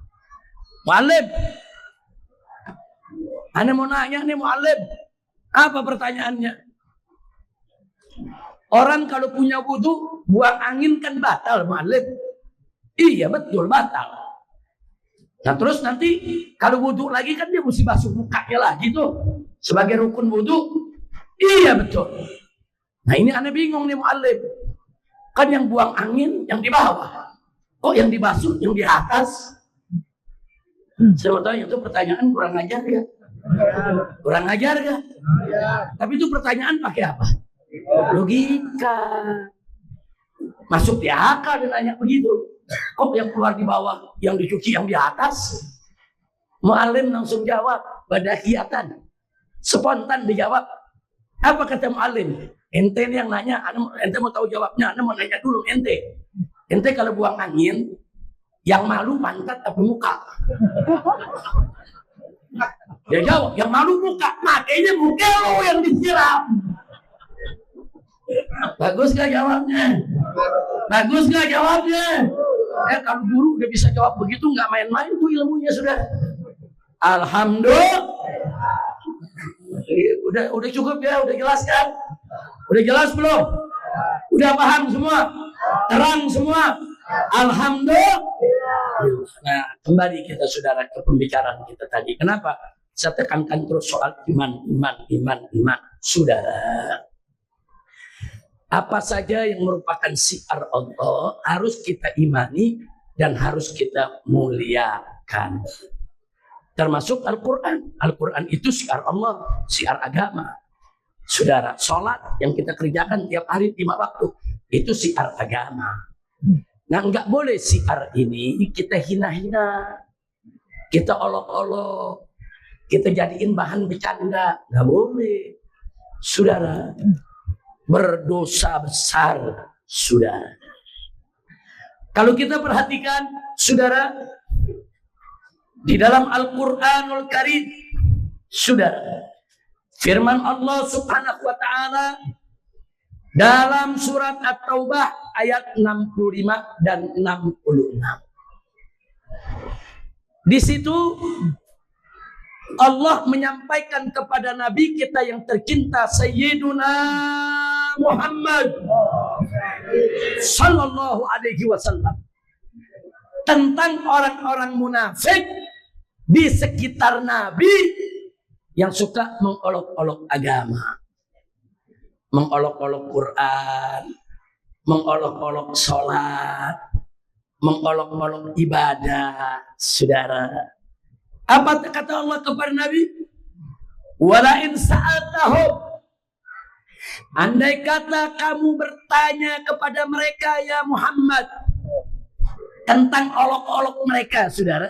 Muallim, ana mau nanya nih Muallim, apa pertanyaannya? Orang kalau punya wudu, buang angin kan batal, Muallim. Iya betul, batal. Nah terus nanti kalau wudu lagi kan dia mesti basuh mukanya lagi tuh sebagai rukun wudu. Iya betul. Nah ini aneh bingung nih Muallim. Kan yang buang angin yang di bawah. Kok yang dibasuh yang di atas? Saya mau tanya, itu pertanyaan kurang ajar ya? Kurang ajar gak? Tapi itu pertanyaan pakai apa? Logika. Masuk di akal dia nanya begitu. Kok yang keluar di bawah, yang dicuci yang di atas? Muallim langsung jawab, badahiyatan. Spontan dijawab. Apa kata Muallim? Ente yang nanya, ente mau tahu jawabnya, ente mau nanya dulu ente. Ente kalau buang angin, yang malu pantat atau muka? Dia jawab, yang malu muka. Makanya muka lo yang disiram. Bagus gak jawabnya? Bagus gak jawabnya? Kalau guru udah bisa jawab begitu, nggak main-main tuh ilmunya sudah. Alhamdulillah. Udah cukup ya, udah jelas kan? Udah jelas belum? Udah paham semua? Terang semua? Alhamdulillah. Nah, kembali kita saudara ke pembicaraan kita tadi. Kenapa? Saya tekankan terus soal iman. Saudara, apa saja yang merupakan syiar Allah harus kita imani dan harus kita muliakan. Termasuk Al-Quran. Al-Quran itu syiar Allah, syiar agama. Saudara, sholat yang kita kerjakan tiap hari 5 waktu, itu syiar agama. Nah, nggak boleh syiar ini kita hina-hina, kita olok-olok, kita jadiin bahan bercanda. Nggak boleh. Saudara, berdosa besar, saudara. Kalau kita perhatikan, saudara, di dalam Al-Quranul Karim, saudara, firman Allah Subhanahu wa ta'ala dalam surat At-Taubah ayat 65 dan 66. Di situ Allah menyampaikan kepada Nabi kita yang tercinta Sayyiduna Muhammad Sallallahu Alaihi Wasallam tentang orang-orang munafik di sekitar Nabi yang suka mengolok-olok agama, mengolok-olok Quran, mengolok-olok sholat, mengolok-olok ibadah. Saudara, apa kata Allah kepada Nabi? Wala in sa'altahum, andai kata kamu bertanya kepada mereka ya Muhammad tentang olok-olok mereka, saudara,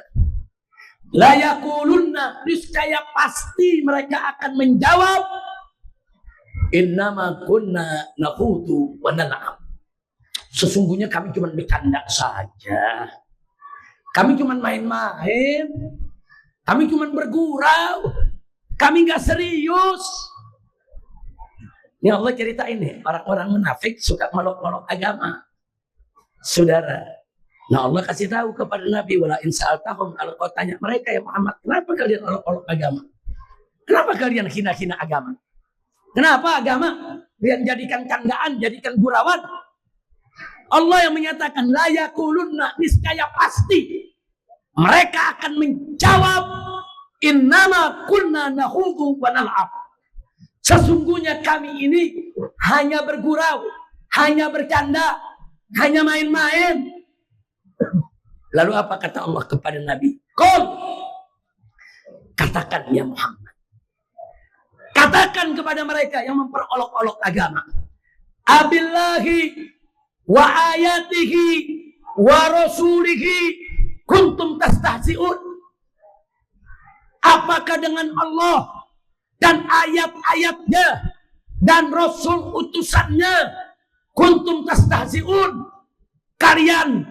la yaqulunna, niscaya pasti mereka akan menjawab, innama kunna nakhudu wa nal'ab, sesungguhnya kami cuma bercanda saja, kami cuma main-main, kami cuma bergurau, kami nggak serius. Ini Allah cerita ini, orang-orang munafik suka melok-melok agama, saudara. Nah Allah kasih tahu kepada Nabi, wala in sa'altahum, kalau kau tanya mereka ya Muhammad, kenapa kalian olok-olok agama? Kenapa kalian hina-hina agama? Kenapa agama kalian jadikan candaan, jadikan gurauan? Allah yang menyatakan la yaqulunna, niscaya pasti mereka akan menjawab, innama kunna nakhudhu wa nal'ab, sesungguhnya kami ini hanya bergurau, hanya bercanda, hanya main-main. Lalu apa kata Allah kepada Nabi? Qul, katakan ya Muhammad, katakan kepada mereka yang memperolok-olok agama, abillahi wa ayatihi wa rasulihi kuntum tastahzi'un, apakah dengan Allah dan ayat-ayatnya dan Rasul utusannya kuntum tastahzi'un, kalian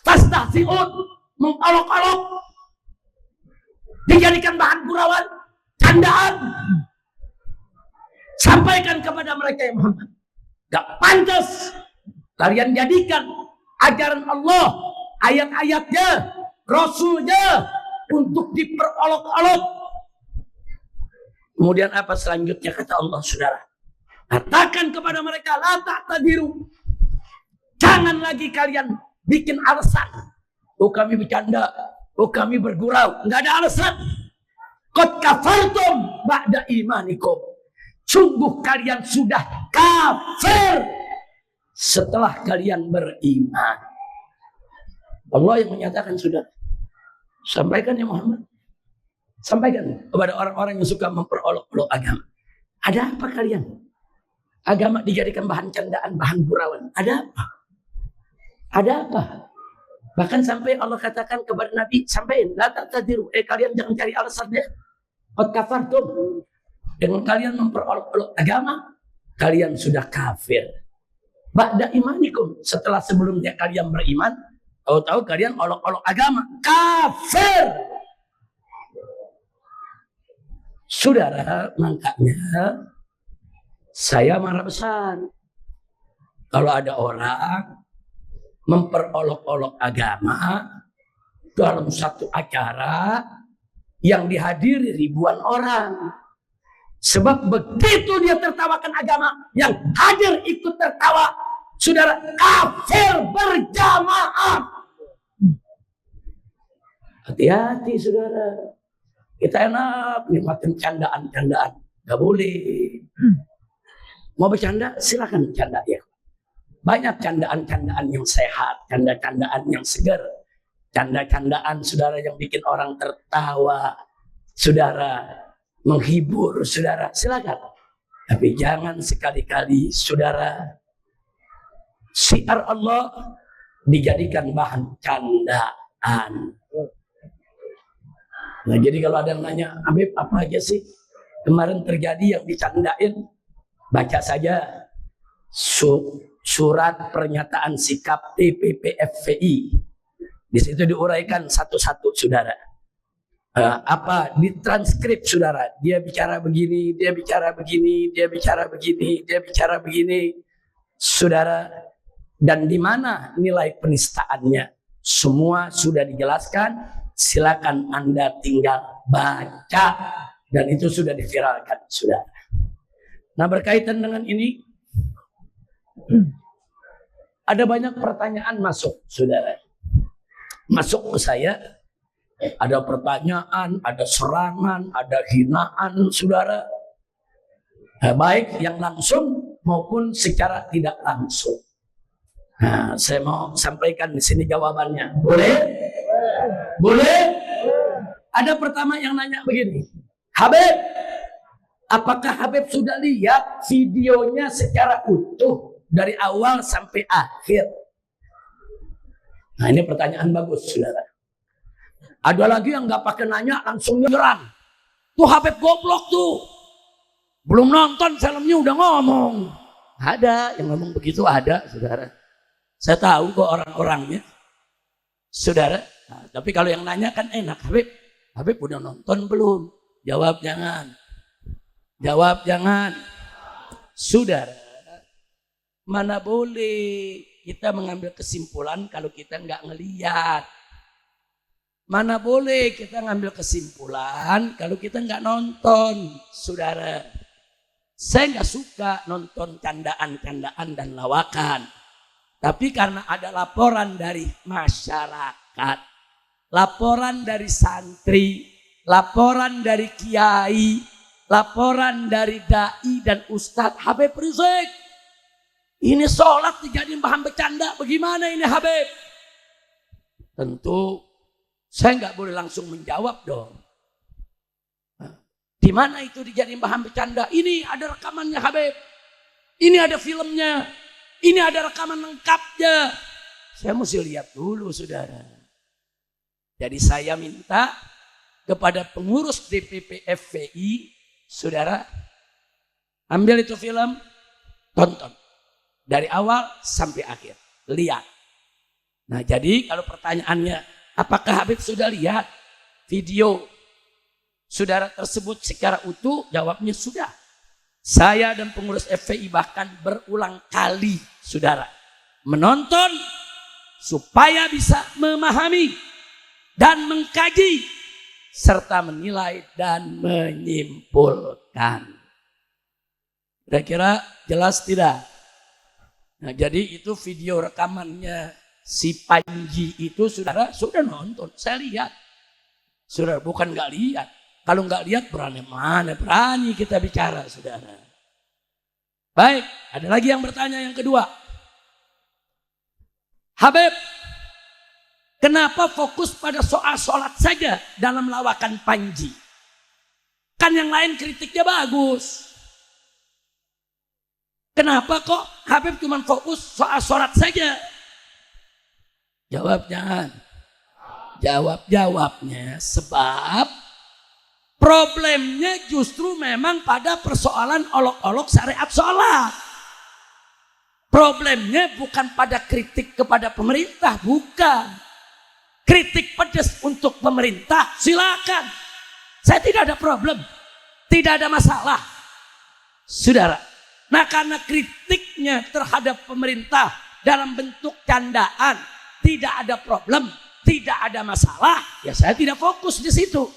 tastahzi'un, mengolok-olok, dijadikan bahan gurauan, candaan? Sampaikan kepada mereka ya Muhammad, gak pantas kalian jadikan ajaran Allah, ayat-ayatnya, Rasulnya untuk diperolok-olok. Kemudian apa selanjutnya kata Allah, saudara? Katakan kepada mereka, la ta'tadiru, jangan lagi kalian bikin alasan. Oh kami bercanda, oh kami bergurau, nggak ada alasan. Qad kafartum ba'da imanikum, sungguh kalian sudah kafir setelah kalian beriman. Allah yang menyatakan, sudah. Sampaikan ya Muhammad, sampaikan kepada orang-orang yang suka memperolok-olok agama. Ada apa kalian? Agama dijadikan bahan candaan, bahan gurauan. Ada apa? Ada apa? Bahkan sampai Allah katakan kepada Nabi, sampaikan, la ta'tadiru, kalian jangan cari alasan ya. Qad kafartum, dengan kalian memperolok-olok agama, kalian sudah kafir. Ba'da imanikum, setelah sebelumnya kalian beriman, tahu-tahu kalian olok-olok agama, kafir. Saudara, makanya saya marah besar kalau ada orang memperolok-olok agama dalam satu acara yang dihadiri ribuan orang. Sebab begitu dia tertawakan agama, yang hadir ikut tertawa, saudara, kafir berjamaah. Hati-hati saudara, kita enak nikmatin candaan-candaan, nggak boleh. Mau bercanda silakan bercanda ya. Banyak candaan-candaan yang sehat, canda-candaan yang segar, canda-candaan saudara yang bikin orang tertawa, saudara, menghibur saudara, silakan. Tapi jangan sekali-kali saudara syiar Allah dijadikan bahan candaan. Nah, jadi kalau ada yang nanya, Habib apa aja sih kemarin terjadi yang dicandain? Baca saja surat pernyataan sikap TPP-FPI. Di situ diuraikan satu-satu saudara. Apa ditranskrip saudara? Dia bicara begini, dia bicara begini, dia bicara begini, dia bicara begini, saudara. Dan di mana nilai penistaannya? Semua sudah dijelaskan. Silakan Anda tinggal baca. Dan itu sudah diviralkan, sudah. Nah, berkaitan dengan ini, ada banyak pertanyaan masuk, saudara. Masuk ke saya, ada pertanyaan, ada serangan, ada hinaan, saudara. Baik yang langsung maupun secara tidak langsung. Nah, saya mau sampaikan di sini jawabannya. Boleh? Boleh? Ada pertama yang nanya begini, Habib, apakah Habib sudah lihat videonya secara utuh dari awal sampai akhir? Nah, ini pertanyaan bagus, saudara. Ada lagi yang nggak pakai nanya, langsung nyerang. Tuh Habib goblok tuh. Belum nonton filmnya udah ngomong. Ada yang ngomong begitu, ada, saudara. Saya tahu kok orang-orangnya, saudara. Nah, tapi kalau yang nanya kan enak, Habib udah nonton belum? Jawab jangan. Jawab jangan. Saudara, mana boleh kita mengambil kesimpulan kalau kita nggak ngeliat. Mana boleh kita ngambil kesimpulan kalau kita nggak nonton, saudara. Saya nggak suka nonton candaan-candaan dan lawakan. Tapi karena ada laporan dari masyarakat, laporan dari santri, laporan dari kiai, laporan dari dai dan ustadz, Habib Rizik, ini sholat dijadiin bahan bercanda, bagaimana ini Habib? Tentu saya nggak boleh langsung menjawab dong. Di mana itu dijadiin bahan bercanda? Ini ada rekamannya Habib, ini ada filmnya, ini ada rekaman lengkapnya. Saya mesti lihat dulu, saudara. Jadi saya minta kepada pengurus DPP FPI, saudara, ambil itu film, tonton. Dari awal sampai akhir. Lihat. Nah, jadi kalau pertanyaannya, apakah Habib sudah lihat video saudara tersebut secara utuh? Jawabnya sudah. Saya dan pengurus FPI bahkan berulang kali, saudara, menonton supaya bisa memahami dan mengkaji serta menilai dan menyimpulkan. Kira-kira jelas tidak? Nah, jadi itu video rekamannya si Panji itu, saudara, sudah nonton. Saya lihat. Saudara, bukan nggak lihat. Kalau nggak lihat berani mana? Berani kita bicara, saudara. Baik, ada lagi yang bertanya yang kedua. Habib, kenapa fokus pada soal sholat saja dalam lawakan Panji? Kan yang lain kritiknya bagus. Kenapa kok Habib cuma fokus soal sholat saja? Jawab jangan. Jawabnya sebab problemnya justru memang pada persoalan olok-olok syariat sholat. Problemnya bukan pada kritik kepada pemerintah, bukan. Kritik pedas untuk pemerintah, silakan. Saya tidak ada problem, tidak ada masalah, saudara. Nah, karena kritiknya terhadap pemerintah dalam bentuk candaan, tidak ada problem, tidak ada masalah, ya saya tidak fokus di situ.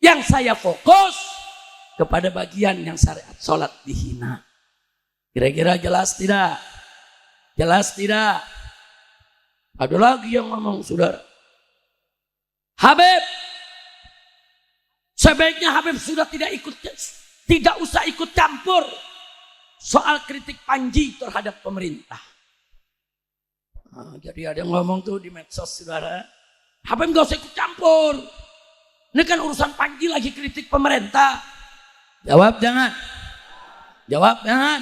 Yang saya fokus kepada bagian yang syariat sholat dihina. Kira-kira jelas tidak? Jelas tidak? Ada lagi yang ngomong, saudara. Habib, sebaiknya Habib sudah tidak usah ikut campur soal kritik Panji terhadap pemerintah. Nah, jadi ada yang ngomong tuh di medsos, saudara. Habib gak usah ikut campur. Ini kan urusan Panji lagi kritik pemerintah. Jawab jangan. Jawab jangan.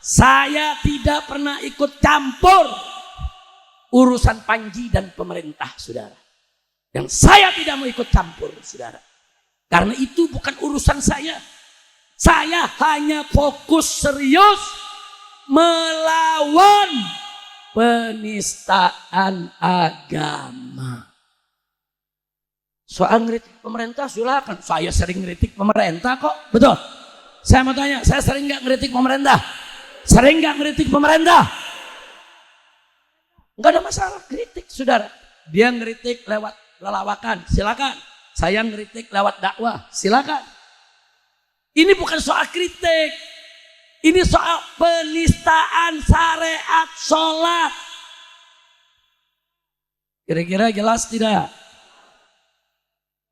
Saya tidak pernah ikut campur urusan Panji dan pemerintah, saudara. Yang saya tidak mau ikut campur, saudara. Karena itu bukan urusan saya. Saya hanya fokus serius melawan penistaan agama. Soal ngeritik pemerintah silakan. Saya sering ngeritik pemerintah kok. Betul. Saya mau tanya, saya sering nggak ngeritik pemerintah? Sering nggak ngeritik pemerintah? Nggak ada masalah kritik, saudara. Dia ngeritik lewat lelawakan, silakan. Saya ngeritik lewat dakwah, silakan. Ini bukan soal kritik. Ini soal penistaan syariat sholat. Kira-kira jelas tidak?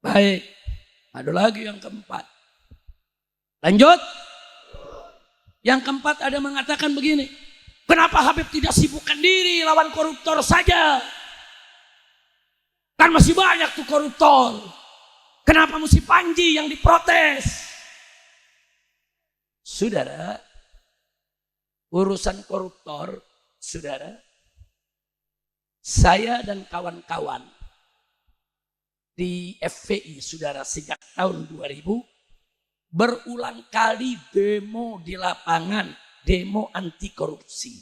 Baik. Ada lagi yang keempat. Lanjut. Yang keempat ada mengatakan begini. Kenapa Habib tidak sibukkan diri lawan koruptor saja? Kan masih banyak tuh koruptor. Kenapa mesti Panji yang diprotes? Saudara, urusan koruptor, saudara, saya dan kawan-kawan di FPI, saudara, sejak tahun 2000 berulang kali demo di lapangan, demo anti korupsi.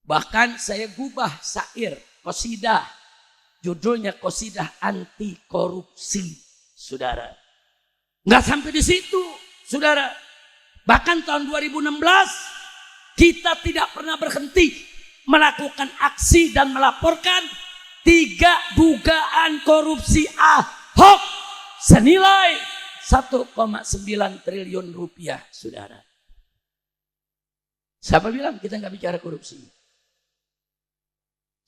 Bahkan saya gubah syair, qasidah, judulnya qasidah anti korupsi, saudara. Nggak sampai di situ, saudara. Bahkan tahun 2016 kita tidak pernah berhenti melakukan aksi dan melaporkan 3 dugaan korupsi Ahok senilai 1,9 triliun rupiah, saudara. Siapa bilang kita nggak bicara korupsi?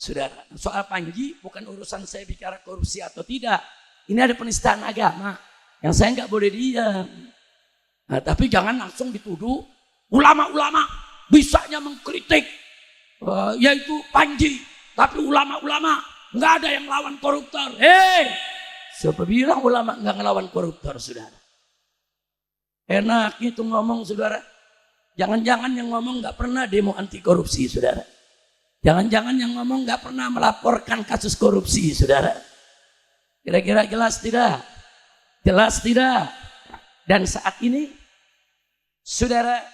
Saudara, soal Panji bukan urusan saya bicara korupsi atau tidak. Ini ada penistaan agama yang saya nggak boleh diam. Nah, tapi jangan langsung dituduh ulama-ulama bisanya mengkritik yaitu Panji, tapi ulama-ulama nggak ada yang lawan koruptor. Siapa bilang ulama nggak ngelawan koruptor, saudara? Enak itu ngomong, saudara. Jangan-jangan yang ngomong nggak pernah demo anti korupsi, saudara. Jangan-jangan yang ngomong nggak pernah melaporkan kasus korupsi, saudara. Kira-kira jelas tidak? Jelas tidak? Dan saat ini, saudara,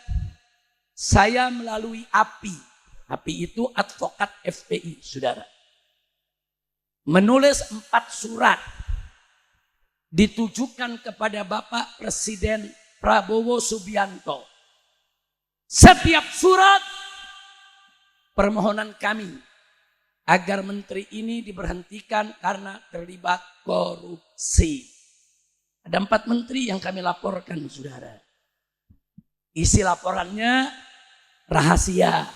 saya melalui API. API itu advokat FPI, saudara. Menulis 4 surat ditujukan kepada Bapak Presiden Prabowo Subianto. Setiap surat permohonan kami agar menteri ini diberhentikan karena terlibat korupsi. Ada 4 menteri yang kami laporkan, saudara. Isi laporannya rahasia.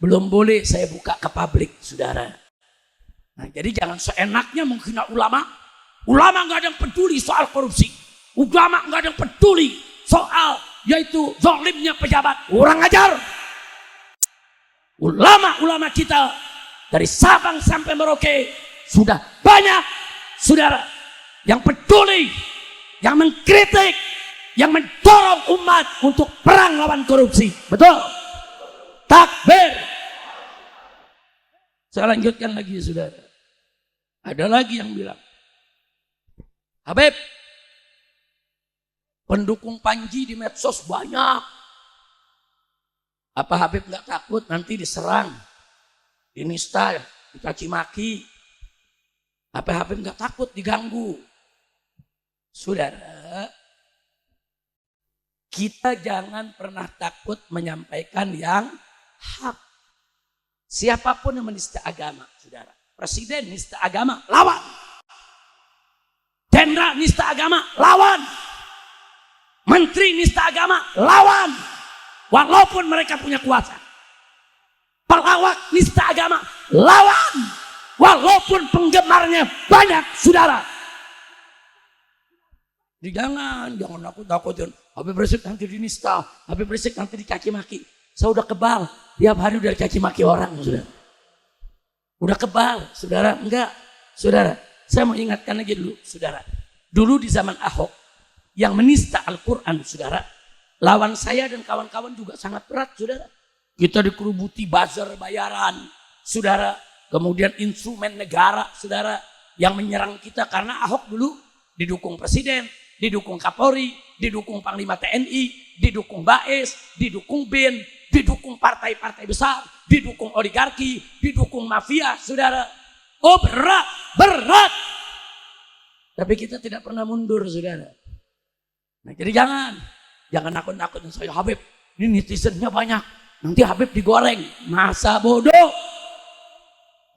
Belum boleh saya buka ke publik, saudara. Nah, jadi jangan seenaknya menghina ulama. Ulama nggak ada yang peduli soal korupsi. Ulama nggak ada yang peduli soal yaitu zalimnya pejabat. Kurang ajar. Ulama-ulama kita dari Sabang sampai Merauke sudah banyak, saudara, yang peduli, yang mengkritik, yang mendorong umat untuk perang lawan korupsi. Betul? Takbir. Saya lanjutkan lagi, saudara. Ada lagi yang bilang, Habib, pendukung Panji di medsos banyak. Apa Habib nggak takut nanti diserang, dinista, dicaci maki? Apa Habib nggak takut diganggu? Saudara, kita jangan pernah takut menyampaikan yang hak. Siapapun yang menista agama, saudara. Presiden nista agama, lawan. Jenderal nista agama, lawan. Menteri nista agama, lawan. Walaupun mereka punya kuasa. Pelawak nista agama, lawan. Walaupun penggemarnya banyak, saudara. Jangan takut. Habib Rizik nanti dinista, Habib Rizik nanti dicaci maki. Saya udah kebal, tiap hari udah dicaci maki orang, saudara. Udah kebal, saudara. Enggak, saudara. Saya mau ingatkan lagi dulu, saudara. Dulu di zaman Ahok, yang menista Al-Quran, saudara, lawan saya dan kawan-kawan juga sangat berat, saudara. Kita dikerubuti buzzer bayaran, saudara. Kemudian instrumen negara, saudara, yang menyerang kita karena Ahok dulu didukung presiden, didukung Kapolri, didukung Panglima TNI, didukung BAES, didukung BIN, didukung partai-partai besar, didukung oligarki, didukung mafia, saudara. Oh, berat. Tapi kita tidak pernah mundur, saudara. Nah, jadi jangan nakut-nakutin saya, Habib. Ini netizennya banyak, nanti Habib digoreng. Masa bodoh.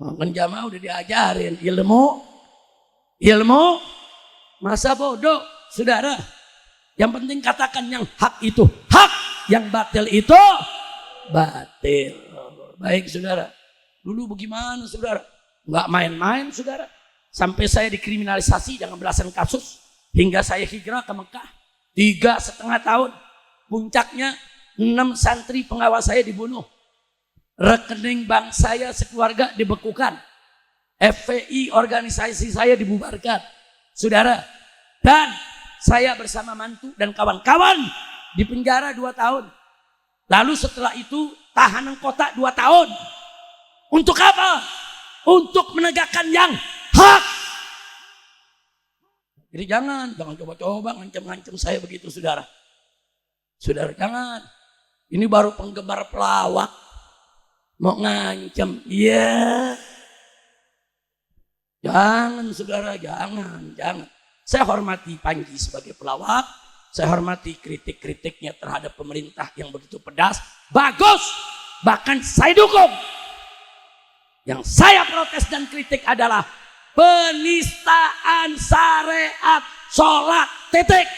Kan jamaah udah diajarin ilmu Ilmu masa bodoh, saudara. Yang penting katakan yang hak itu hak, yang batil itu batil. Baik saudara. Dulu bagaimana saudara? Nggak main-main saudara. Sampai saya dikriminalisasi dengan belasan kasus. Hingga saya hijrah ke Mekah. 3,5 tahun. Puncaknya 6 santri pengawas saya dibunuh. Rekening bank saya sekeluarga dibekukan. FPI organisasi saya dibubarkan. Saudara. Dan saya bersama mantu dan kawan-kawan di penjara 2 tahun. Lalu setelah itu tahanan kota 2 tahun. Untuk apa? Untuk menegakkan yang hak. Jadi jangan coba-coba ngancam-ngancam saya begitu saudara. Saudara jangan. Ini baru penggemar pelawak. Mau ngancam. Iya. Jangan saudara, jangan. Saya hormati Panji sebagai pelawak. Saya hormati kritik-kritiknya terhadap pemerintah yang begitu pedas. Bagus. Bahkan saya dukung. Yang saya protes dan kritik adalah penistaan syariat sholat. Titik.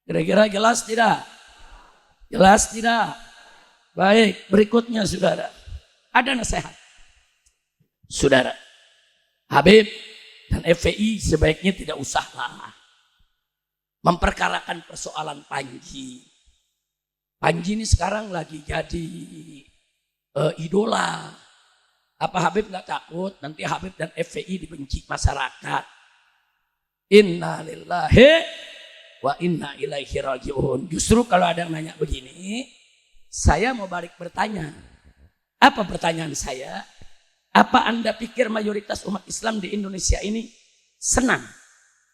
Kira-kira jelas tidak? Jelas tidak? Baik, berikutnya saudara. Ada nasihat. Saudara, Habib dan FPI sebaiknya tidak usahlah memperkarakan persoalan Panji. Panji ini sekarang lagi jadi idola. Apa Habib nggak takut nanti Habib dan FPI dibenci masyarakat? Inna lillahi wa inna ilaihi rajiun. Justru kalau ada yang nanya begini, saya mau balik bertanya. Apa pertanyaan saya? Apa Anda pikir mayoritas umat Islam di Indonesia ini senang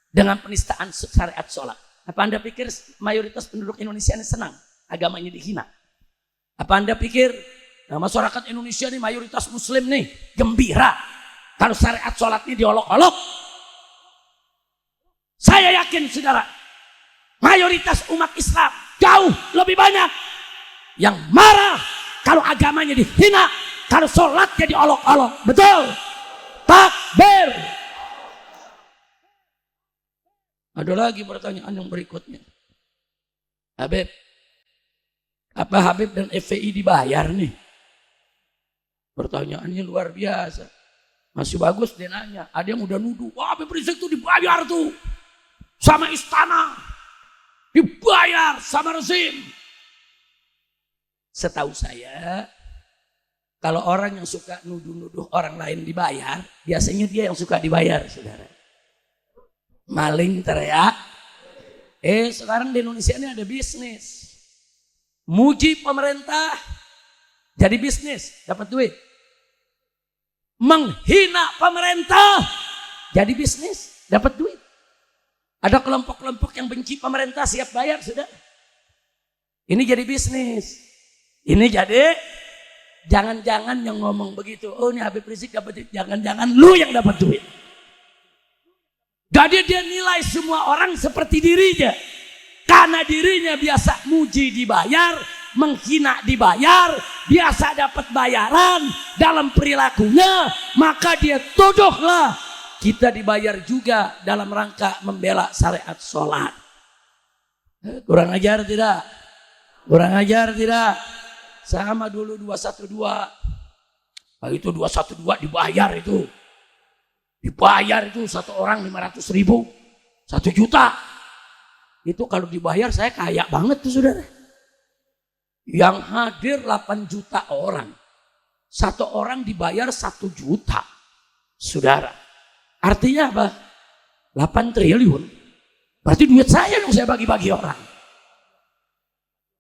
dengan penistaan syariat sholat? Apa Anda pikir mayoritas penduduk Indonesia ini senang agamanya dihina? Apa Anda pikir masyarakat Indonesia ini mayoritas muslim nih gembira kalau syariat sholatnya diolok-olok? Saya yakin saudara, mayoritas umat Islam jauh lebih banyak yang marah kalau agamanya dihina, kalau sholatnya diolok-olok. Betul? Takbir. Ada lagi pertanyaan yang berikutnya. Habib, apa Habib dan FPI dibayar nih? Pertanyaannya luar biasa. Masih bagus dia nanya. Ada yang udah nuduh, wah Habib Rizik tuh dibayar tuh sama istana, dibayar sama rezim. Setahu saya, kalau orang yang suka nuduh-nuduh orang lain dibayar, biasanya dia yang suka dibayar, saudara. Maling teriak. Sekarang di Indonesia ini ada bisnis. Muji pemerintah jadi bisnis, dapat duit. Menghina pemerintah jadi bisnis, dapat duit. Ada kelompok-kelompok yang benci pemerintah siap bayar, sudah. Ini jadi bisnis. Ini jadi, jangan-jangan yang ngomong begitu, oh ini Habib Rizik dapat duit, jangan-jangan lu yang dapat duit. Jadi dia nilai semua orang seperti dirinya. Karena dirinya biasa muji dibayar, menghina dibayar, biasa dapat bayaran dalam perilakunya, maka dia tuduhlah kita dibayar juga dalam rangka membela syariat sholat. Kurang ajar tidak? Kurang ajar tidak? Sama dulu 212. Itu 212 dibayar itu. Dibayar itu satu orang 500.000, 1 juta. Itu kalau dibayar saya kaya banget tuh saudara. Yang hadir 8 juta orang. Satu orang dibayar 1 juta. Saudara. Artinya apa? 8 triliun. Berarti duit saya dong saya bagi-bagi orang.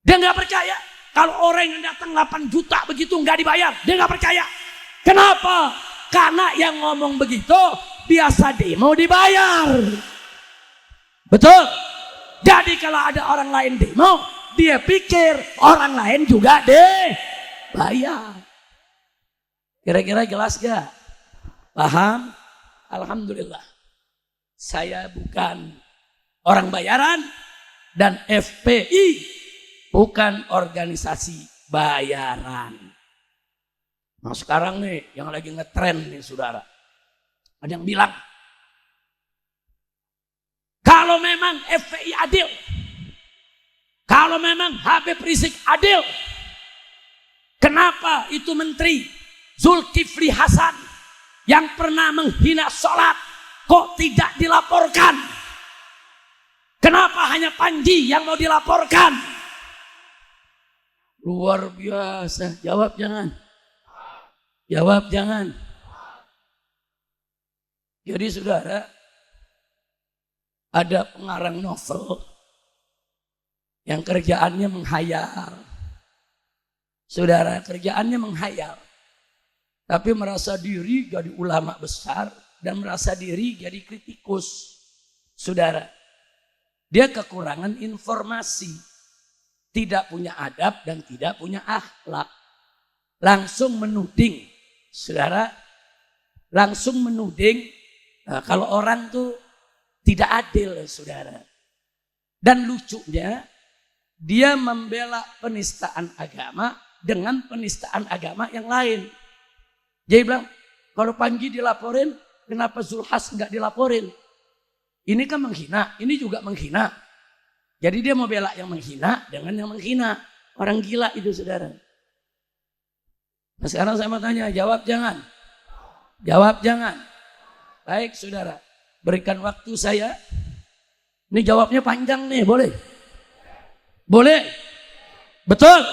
Dia nggak percaya. Kalau orang yang datang 8 juta begitu nggak dibayar, dia nggak percaya. Kenapa? Karena yang ngomong begitu biasa demo dibayar. Betul? Jadi kalau ada orang lain demo, dia pikir orang lain juga dibayar. Kira-kira jelas gak? Paham? Alhamdulillah. Saya bukan orang bayaran dan FPI bukan organisasi bayaran. Nah sekarang nih yang lagi ngetren nih saudara. Ada yang bilang, kalau memang FPI adil, kalau memang Habib Rizik adil, kenapa itu Menteri Zulkifli Hasan yang pernah menghina sholat kok tidak dilaporkan? Kenapa hanya Panji yang mau dilaporkan? Luar biasa. Jawab jangan. Jawab jangan. Jadi saudara, ada pengarang novel yang kerjaannya menghayal. Saudara, kerjaannya menghayal. Tapi merasa diri jadi ulama besar dan merasa diri jadi kritikus. Saudara, dia kekurangan informasi, tidak punya adab dan tidak punya akhlak. Langsung menuding, saudara, langsung menuding kalau orang tuh tidak adil, saudara. Dan lucunya, dia membela penistaan agama dengan penistaan agama yang lain. Dia bilang, kalau Panji dilaporin, kenapa Zulhas nggak dilaporin? Ini kan menghina, ini juga menghina. Jadi dia mau bela yang menghina dengan yang menghina. Orang gila itu, saudara. Nah sekarang saya mau tanya, jawab jangan. Jawab jangan. Baik saudara, berikan waktu saya. Ini jawabnya panjang nih, boleh? Boleh? Betul?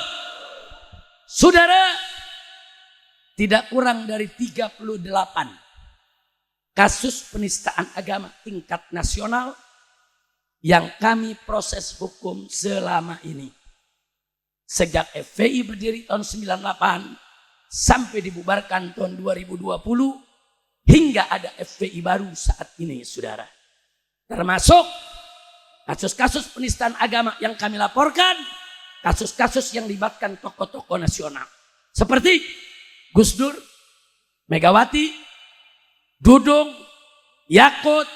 Saudara, tidak kurang dari 38 kasus penistaan agama tingkat nasional yang kami proses hukum selama ini. Sejak FPI berdiri tahun 98 sampai dibubarkan tahun 2020 hingga ada FPI baru saat ini, saudara. Termasuk kasus-kasus penistaan agama yang kami laporkan, kasus-kasus yang melibatkan tokoh-tokoh nasional. Seperti Gus Dur, Megawati, Dudung, Yakut,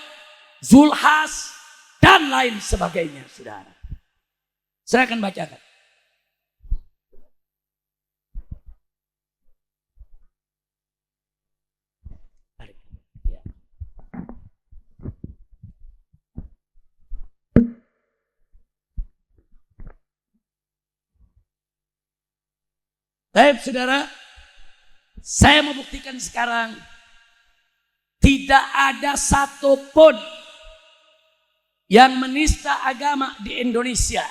Zulhas, dan lain sebagainya, saudara. Saya akan bacakan. Baik, saudara, saya mau buktikan sekarang. Tidak ada satupun yang menista agama di Indonesia.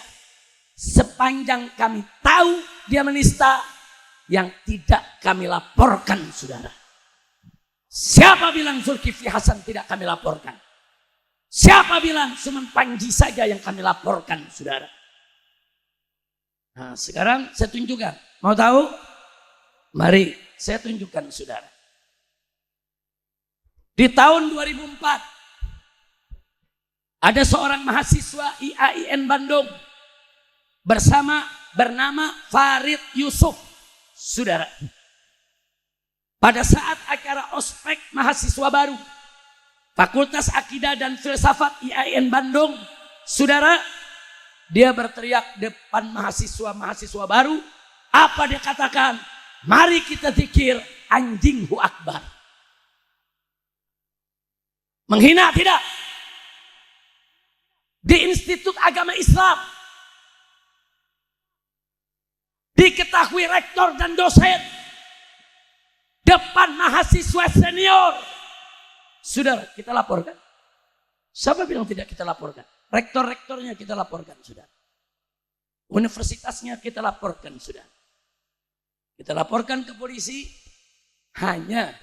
Sepanjang kami tahu dia menista, yang tidak kami laporkan, saudara. Siapa bilang Zulkifli Hasan tidak kami laporkan? Siapa bilang cuma Panji saja yang kami laporkan, saudara? Nah sekarang saya tunjukkan. Mau tahu? Mari saya tunjukkan, saudara. Di tahun 2004 ada seorang mahasiswa IAIN Bandung bernama Farid Yusuf, saudara. Pada saat acara ospek mahasiswa baru Fakultas Akidah dan Filsafat IAIN Bandung, saudara, dia berteriak depan mahasiswa baru. Apa dia katakan? Mari kita zikir anjinghu akbar. Menghina tidak? Di Institut Agama Islam diketahui rektor dan dosen depan mahasiswa senior. Saudara, kita laporkan. Siapa bilang tidak kita laporkan? Rektor-rektornya kita laporkan, saudara. Universitasnya kita laporkan, saudara. Kita laporkan ke polisi, hanya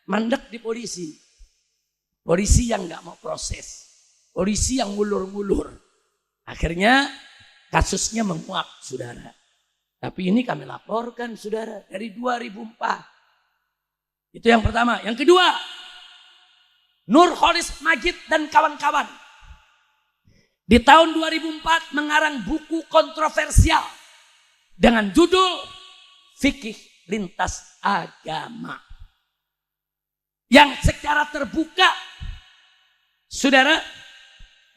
mandek di polisi. Polisi yang nggak mau proses, polisi yang ngulur-ngulur. Akhirnya kasusnya menguap, saudara. Tapi ini kami laporkan, saudara, dari 2004. Itu yang pertama. Yang kedua, Nurholis Majid dan kawan-kawan di tahun 2004 mengarang buku kontroversial dengan judul Fikih Lintas Agama, yang secara terbuka, saudara,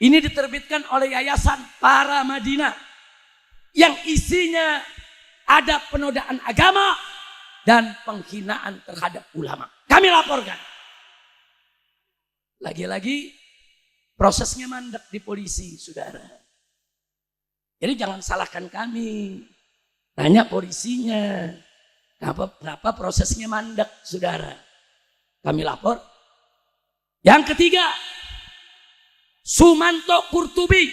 ini diterbitkan oleh Yayasan Para Madinah, yang isinya ada penodaan agama dan penghinaan terhadap ulama. Kami laporkan. Lagi-lagi prosesnya mandek di polisi, saudara. Jadi jangan salahkan kami. Tanya polisinya. Kenapa prosesnya mandek, saudara? Kami lapor. Yang ketiga, Sumanto Kurtubi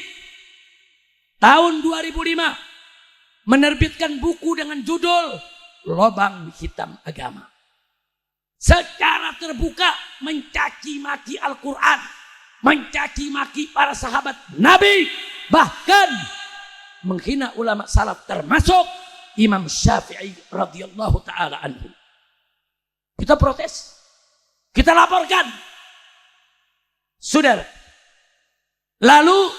tahun 2005 menerbitkan buku dengan judul Lobang Hitam Agama. Secara terbuka mencaci maki Al-Quran, mencaci maki para sahabat Nabi, bahkan menghina ulama salaf termasuk Imam Syafi'i radhiyallahu taala anhu. Kita protes, kita laporkan, saudara. Lalu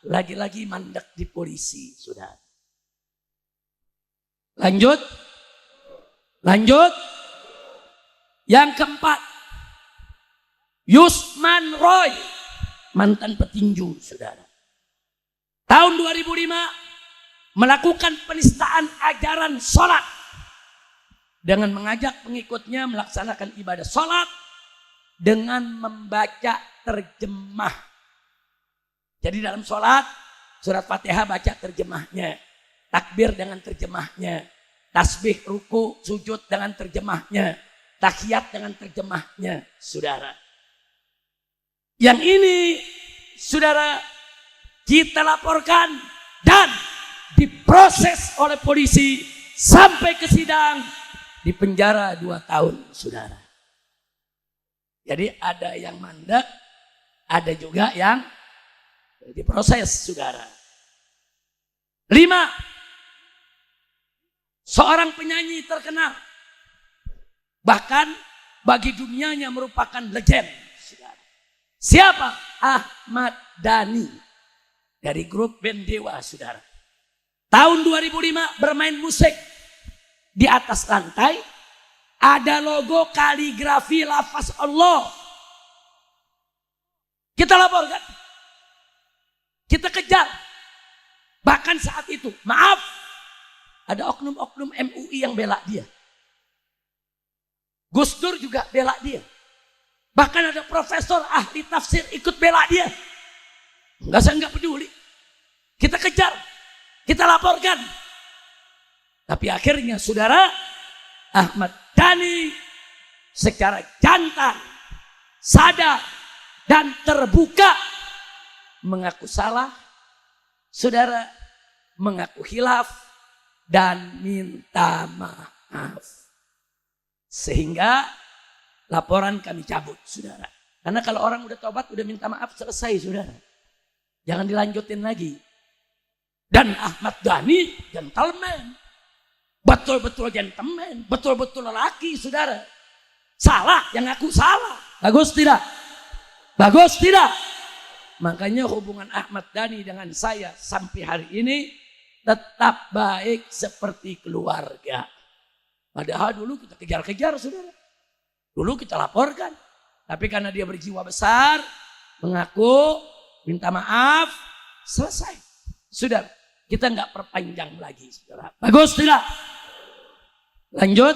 lagi-lagi mandek di polisi, saudara. Lanjut. Yang keempat, Yusman Roy, mantan petinju, saudara. Tahun 2005 melakukan penistaan ajaran sholat dengan mengajak pengikutnya melaksanakan ibadah sholat dengan membaca terjemah. Jadi dalam sholat, surat Fatihah baca terjemahnya, takbir dengan terjemahnya, tasbih, ruku, sujud dengan terjemahnya, tahiyat dengan terjemahnya, saudara. Yang ini, saudara, kita laporkan dan diproses oleh polisi sampai ke sidang, di penjara 2 tahun, saudara. Jadi ada yang mandek, ada juga yang diproses, saudara. 5. Seorang penyanyi terkenal, bahkan bagi dunianya merupakan legend, saudara. Siapa? Ahmad Dhani dari grup band Dewa, saudara. Tahun 2005 bermain musik, di atas lantai ada logo kaligrafi lafaz Allah. Kita laporkan, kita kejar. Bahkan saat itu, maaf, ada oknum-oknum MUI yang bela dia. Gus Dur juga bela dia. Bahkan ada profesor ahli tafsir ikut bela dia. Saya enggak peduli. Kita kejar, kita laporkan. Tapi akhirnya, saudara, Ahmad Dhani secara jantan, sadar, dan terbuka mengaku salah, saudara, mengaku khilaf, dan minta maaf. Sehingga laporan kami cabut, saudara. Karena kalau orang udah tobat, udah minta maaf, selesai, saudara. Jangan dilanjutin lagi. Dan Ahmad Dhani gentleman, betul-betul gentleman, betul-betul lelaki, saudara. Salah, yang ngaku salah. Bagus tidak? Bagus tidak? Makanya hubungan Ahmad Dhani dengan saya sampai hari ini tetap baik seperti keluarga. Padahal dulu kita kejar-kejar, saudara. Dulu kita laporkan. Tapi karena dia berjiwa besar, mengaku, minta maaf, selesai. Sudah, kita nggak perpanjang lagi, saudara. Bagus tidak? Lanjut.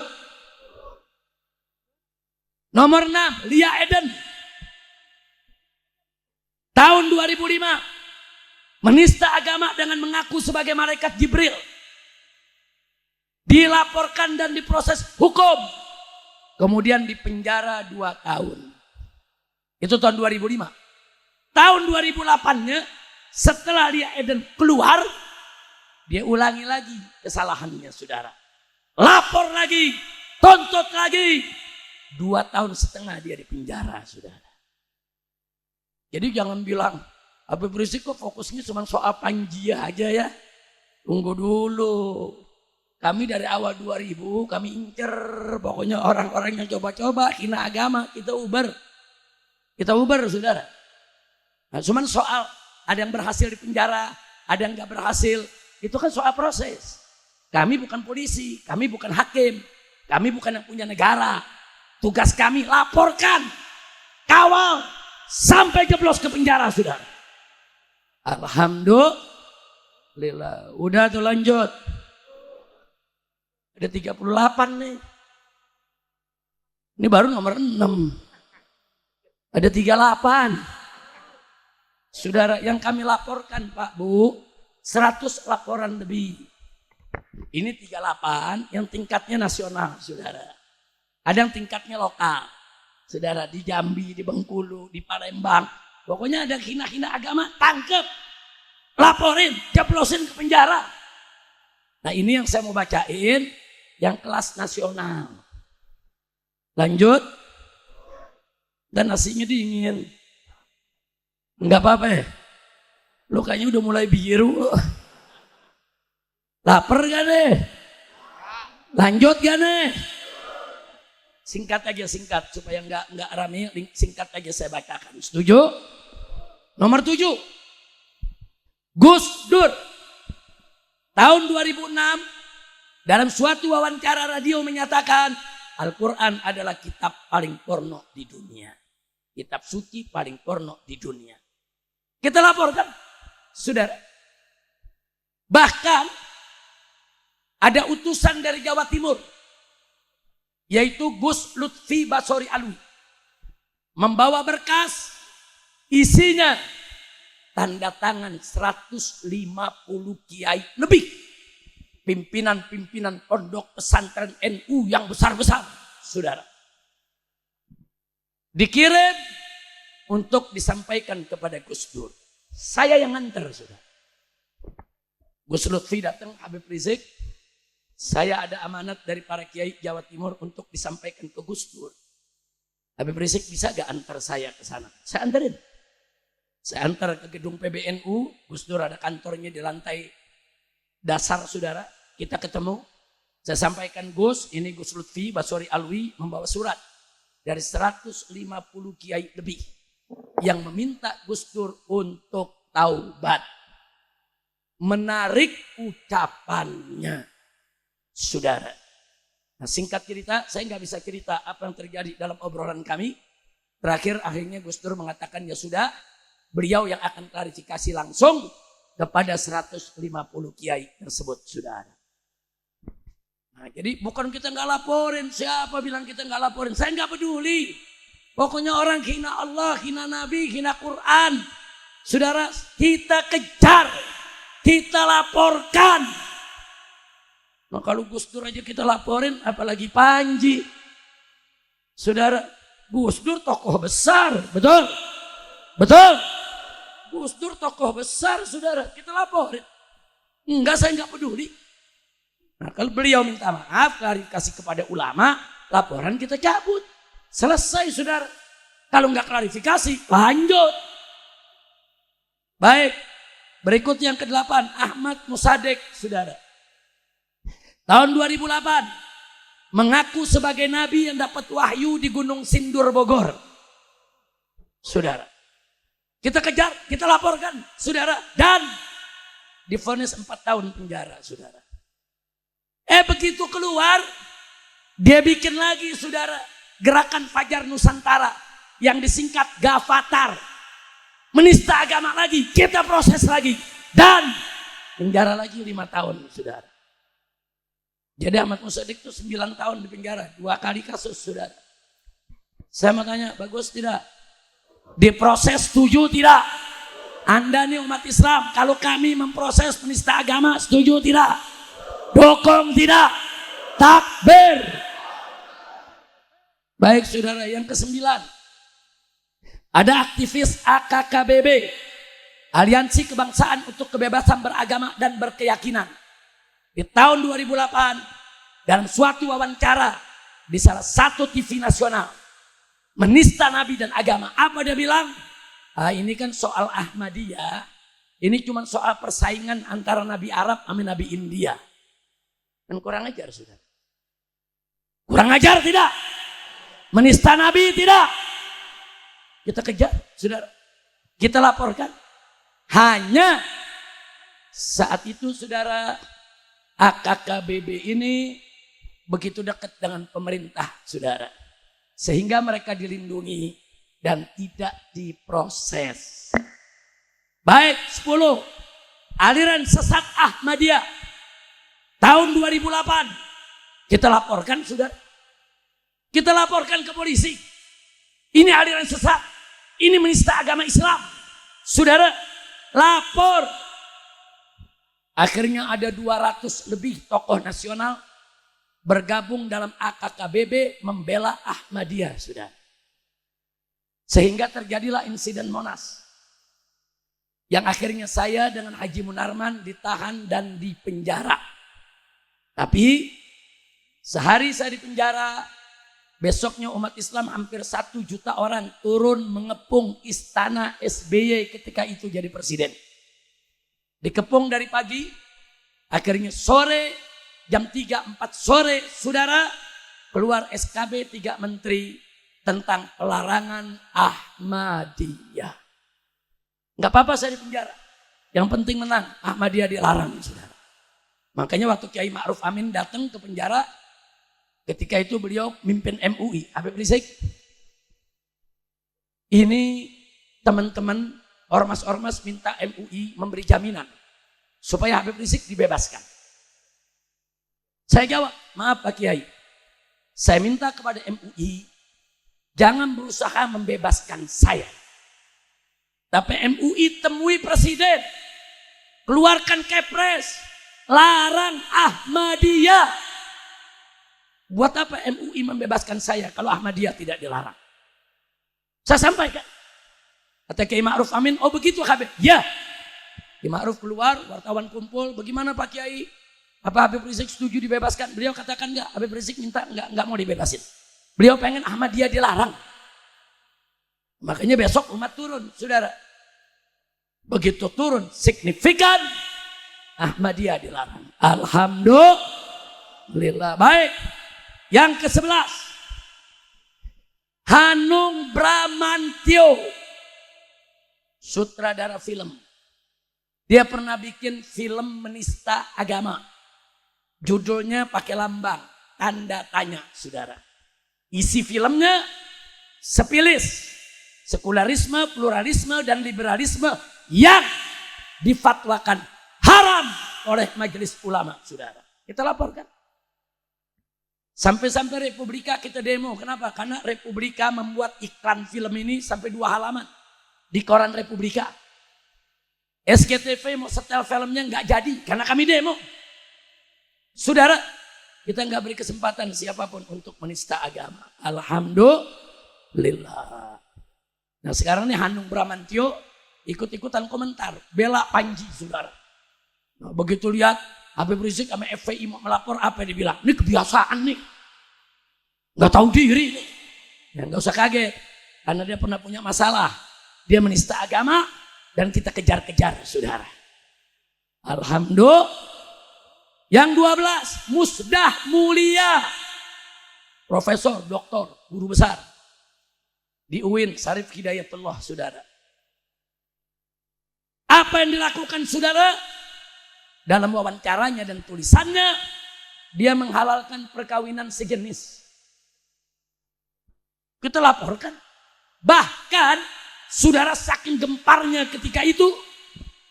Nomor 6, Lia Eden. Tahun 2005, menista agama dengan mengaku sebagai malaikat Jibril. Dilaporkan dan diproses hukum. Kemudian dipenjara 2 tahun. Itu tahun 2005. Tahun 2008-nya, setelah Lia Eden keluar, dia ulangi lagi kesalahannya, saudara. Lapor lagi, tuntut lagi. 2 tahun setengah dia di penjara, saudara. Jadi jangan bilang, Habib Rizik kok fokusnya cuma soal Panji aja ya. Tunggu dulu. Kami dari awal 2000, kami incer pokoknya orang-orang yang coba-coba hina agama, kita uber. Kita uber, saudara. Nah, cuman soal ada yang berhasil di penjara, ada yang gak berhasil. Itu kan soal proses. Kami bukan polisi, kami bukan hakim, kami bukan yang punya negara. Tugas kami laporkan, kawal, sampai jeblos ke penjara, saudara. Alhamdulillah. Udah tuh, lanjut. Ada 38 nih. Ini baru nomor 6. Ada 38. Saudara, yang kami laporkan Pak Bu, 100 laporan lebih. Ini 38 yang tingkatnya nasional, saudara. Ada yang tingkatnya lokal. Saudara, di Jambi, di Bengkulu, di Palembang. Pokoknya ada hina-hina agama, tangkep. Laporin, jeblosin ke penjara. Nah ini yang saya mau bacain, yang kelas nasional. Lanjut. Dan nasinya dingin. Enggak apa-apa ya. Lu kayaknya udah mulai biru. Lapar gak nih? Lanjut gak nih? Singkat aja, singkat. Supaya enggak rame, singkat aja saya bacakan. Setuju? Nomor 7. Gus Dur. Tahun 2006, dalam suatu wawancara radio menyatakan, Al-Quran adalah kitab paling porno di dunia. Kitab suci paling porno di dunia. Kita laporkan, saudara. Bahkan ada utusan dari Jawa Timur, yaitu Gus Lutfi Basori Alwi, membawa berkas, isinya tanda tangan 150 kiai lebih, pimpinan-pimpinan pondok pesantren NU yang besar-besar, saudara. Dikirim untuk disampaikan kepada Gus Dur. Saya yang nganter, saudara. Gus Lutfi datang, Habib Rizik. Saya ada amanat dari para kiai Jawa Timur untuk disampaikan ke Gus Dur. Habib Rizik bisa gak antar saya ke sana? Saya anterin. Saya antar ke gedung PBNU. Gus Dur ada kantornya di lantai dasar, saudara. Kita ketemu. Saya sampaikan, Gus, ini Gus Lutfi Basori Alwi membawa surat dari 150 kiai lebih yang meminta Gus Dur untuk taubat. Menarik ucapannya, saudara. Nah, singkat cerita, saya nggak bisa cerita apa yang terjadi dalam obrolan kami. Terakhir akhirnya Gus Dur mengatakan, ya sudah, beliau yang akan klarifikasi langsung kepada 150 kiai tersebut, saudara. Nah, jadi bukan kita nggak laporin. Siapa bilang kita nggak laporin? Saya nggak peduli. Pokoknya orang hina Allah, hina Nabi, hina Quran, saudara, kita kejar, kita laporkan. Nah, kalau Gus Dur aja kita laporin, apalagi Panji, saudara. Gus Dur tokoh besar, betul, betul. Gus Dur tokoh besar, saudara, kita laporin. Enggak, saya nggak peduli. Nah, kalau beliau minta maaf, klarifikasi kepada ulama, laporan kita cabut. Selesai, saudara. Kalau nggak klarifikasi, lanjut. Baik, berikut yang ke-8, Ahmad Musadek, saudara. Tahun 2008, mengaku sebagai nabi yang dapat wahyu di Gunung Sindur, Bogor. Saudara. Kita kejar, kita laporkan, saudara. Dan divonis 4 tahun penjara, saudara. Begitu keluar, dia bikin lagi, saudara, Gerakan Fajar Nusantara yang disingkat Gavatar. Menista agama lagi, kita proses lagi. Dan penjara lagi 5 tahun, saudara. Jadi Ahmad Musaddiq itu 9 tahun di penjara, 2 kali kasus, saudara. Saya mau tanya, bagus tidak? Diproses, setuju tidak? Anda nih umat Islam, kalau kami memproses penista agama, setuju tidak? Dukung tidak? Takbir. Baik, saudara, yang ke-9. Ada aktivis AKKBB, Aliansi Kebangsaan untuk Kebebasan Beragama dan Berkeyakinan. Di tahun 2008, dalam suatu wawancara di salah satu TV nasional, menista Nabi dan agama. Apa dia bilang? Ini kan soal Ahmadiyah, ini cuma soal persaingan antara Nabi Arab sama Nabi India. Kan kurang ajar, saudara. Kurang ajar tidak? Menista Nabi tidak? Kita kejar, saudara. Kita laporkan. Hanya saat itu, saudara, AKKBB ini begitu dekat dengan pemerintah, saudara. Sehingga mereka dilindungi dan tidak diproses. Baik, 10. Aliran sesat Ahmadiyah. Tahun 2008, kita laporkan, saudara. Kita laporkan ke polisi. Ini aliran sesat. ini menista agama Islam. Saudara, lapor. Akhirnya ada 200 lebih tokoh nasional bergabung dalam AKKBB membela Ahmadiyah, saudara. Sehingga terjadilah insiden Monas. Yang akhirnya saya dengan Haji Munarman ditahan dan dipenjara. Tapi sehari saya dipenjara, besoknya umat Islam hampir 1 juta orang turun mengepung istana SBY ketika itu jadi presiden. Dikepung dari pagi, akhirnya sore, jam 3, 4 sore, saudara, keluar SKB 3 menteri tentang pelarangan Ahmadiyah. Gak apa-apa saya di penjara. Yang penting menang. Ahmadiyah dilarang, saudara. Makanya waktu Kiai Ma'ruf Amin datang ke penjara, ketika itu beliau mimpin MUI, Habib Rizik. Ini teman-teman ormas-ormas minta MUI memberi jaminan supaya Habib Rizik dibebaskan. Saya jawab, maaf Pak Kiai, saya minta kepada MUI jangan berusaha membebaskan saya. Tapi MUI temui presiden, keluarkan kepres, larang Ahmadiyah. Buat apa MUI membebaskan saya kalau Ahmadiyah tidak dilarang? Saya sampaikan. Kata Kiai Ma'ruf Amin, oh begitu Habib? Ya. Kiai Ma'ruf keluar, wartawan kumpul, bagaimana Pak Kiai? Apa Habib Rizik setuju dibebaskan? Beliau katakan enggak, Habib Rizik minta enggak mau dibebasin. Beliau pengen Ahmadiyah dilarang. Makanya besok umat turun, saudara. Begitu turun signifikan, Ahmadiyah dilarang. Alhamdulillah. Baik. Yang ke-11. Hanung Bramantyo, sutradara film. Dia pernah bikin film menista agama. Judulnya pakai lambang tanda tanya, saudara. Isi filmnya sepilis. Sekularisme, pluralisme, dan liberalisme yang difatwakan haram oleh majelis ulama, saudara. Kita laporkan. Sampai-sampai Republika kita demo. Kenapa? Karena Republika membuat iklan film ini sampai 2 halaman di koran Republika. SKTV mau setel filmnya nggak jadi karena kami demo. Saudara, kita nggak beri kesempatan siapapun untuk menista agama. Alhamdulillah. Nah sekarang nih Hanung Bramantyo ikut-ikutan komentar, bela Panji, saudara. Nah, begitu lihat Habib Rizik sama FPI mau melapor, apa yang dibilang? Ini kebiasaan nih, nggak tahu diri nih. Ya nggak usah kaget, karena dia pernah punya masalah. Dia menista agama dan kita kejar-kejar, saudara. Alhamdulillah. Yang 12, Musdah Mulia, profesor, doktor, guru besar di UIN Syarif Hidayatullah, saudara. Apa yang dilakukan saudara? Dalam wawancaranya dan tulisannya, dia menghalalkan perkawinan sejenis. Kita laporkan. Bahkan saudara saking gemparnya ketika itu,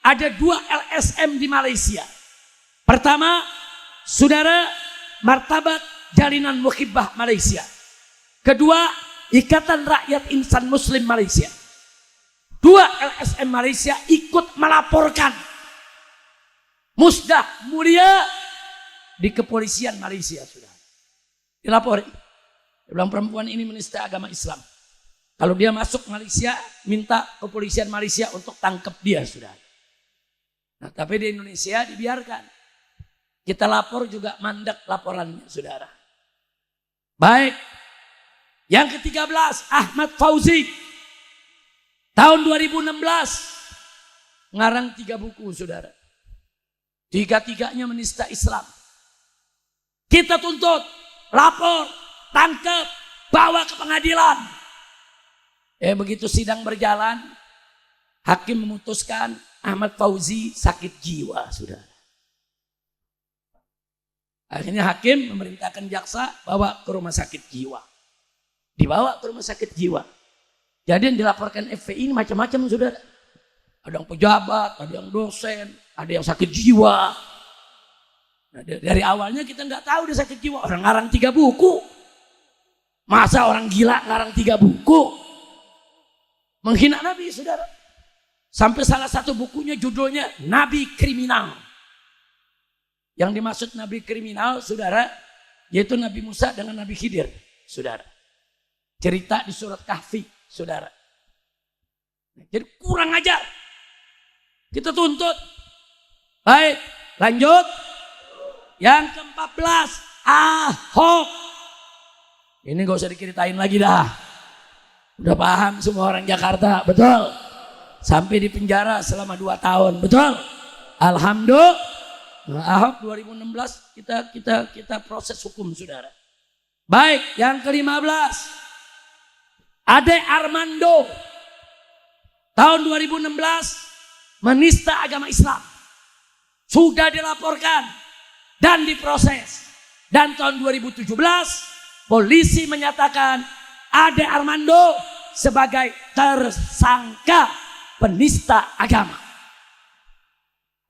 ada 2 LSM di Malaysia. Pertama, saudara, Martabat Jalinan Muhibbah Malaysia. Kedua, Ikatan Rakyat Insan Muslim Malaysia. 2 LSM Malaysia ikut melaporkan Musdah Mulia di kepolisian Malaysia, sudah dilapori. Dia bilang perempuan ini menista agama Islam. Kalau dia masuk Malaysia, minta kepolisian Malaysia untuk tangkap dia, sudah. Nah, tapi di Indonesia dibiarkan. Kita lapor juga mandek laporannya, saudara. Baik. Yang ke-13, Ahmad Fauzi. Tahun 2016 ngarang 3 buku, saudara. 3-3-nya menista Islam. Kita tuntut, lapor, tangkap, bawa ke pengadilan. Begitu sidang berjalan, hakim memutuskan Ahmad Fauzi sakit jiwa, saudara. Akhirnya hakim memerintahkan jaksa bawa ke rumah sakit jiwa. Dibawa ke rumah sakit jiwa. Jadi yang dilaporkan FPI ini macam-macam, saudara. Ada yang pejabat, ada yang dosen, ada yang sakit jiwa. Nah, dari awalnya kita nggak tahu dia sakit jiwa. Orang ngarang 3 buku. Masa orang gila ngarang 3 buku? Menghina Nabi, saudara. Sampai salah satu bukunya judulnya Nabi Kriminal. Yang dimaksud Nabi Kriminal, saudara, yaitu Nabi Musa dengan Nabi Khidir, saudara. Cerita di surat Kahfi, saudara. Jadi kurang ajar. Kita tuntut. Baik, lanjut. Yang ke-14, Ahok. Ini gak usah diceritain lagi dah. Udah paham semua orang Jakarta, betul. Sampai di penjara selama 2 tahun, betul. Alhamdulillah. Ahok 2016 kita proses hukum, saudara. Baik, yang ke-15. Ade Armando. Tahun 2016 menista agama Islam. Sudah dilaporkan dan diproses. Dan tahun 2017 polisi menyatakan Ade Armando sebagai tersangka penista agama.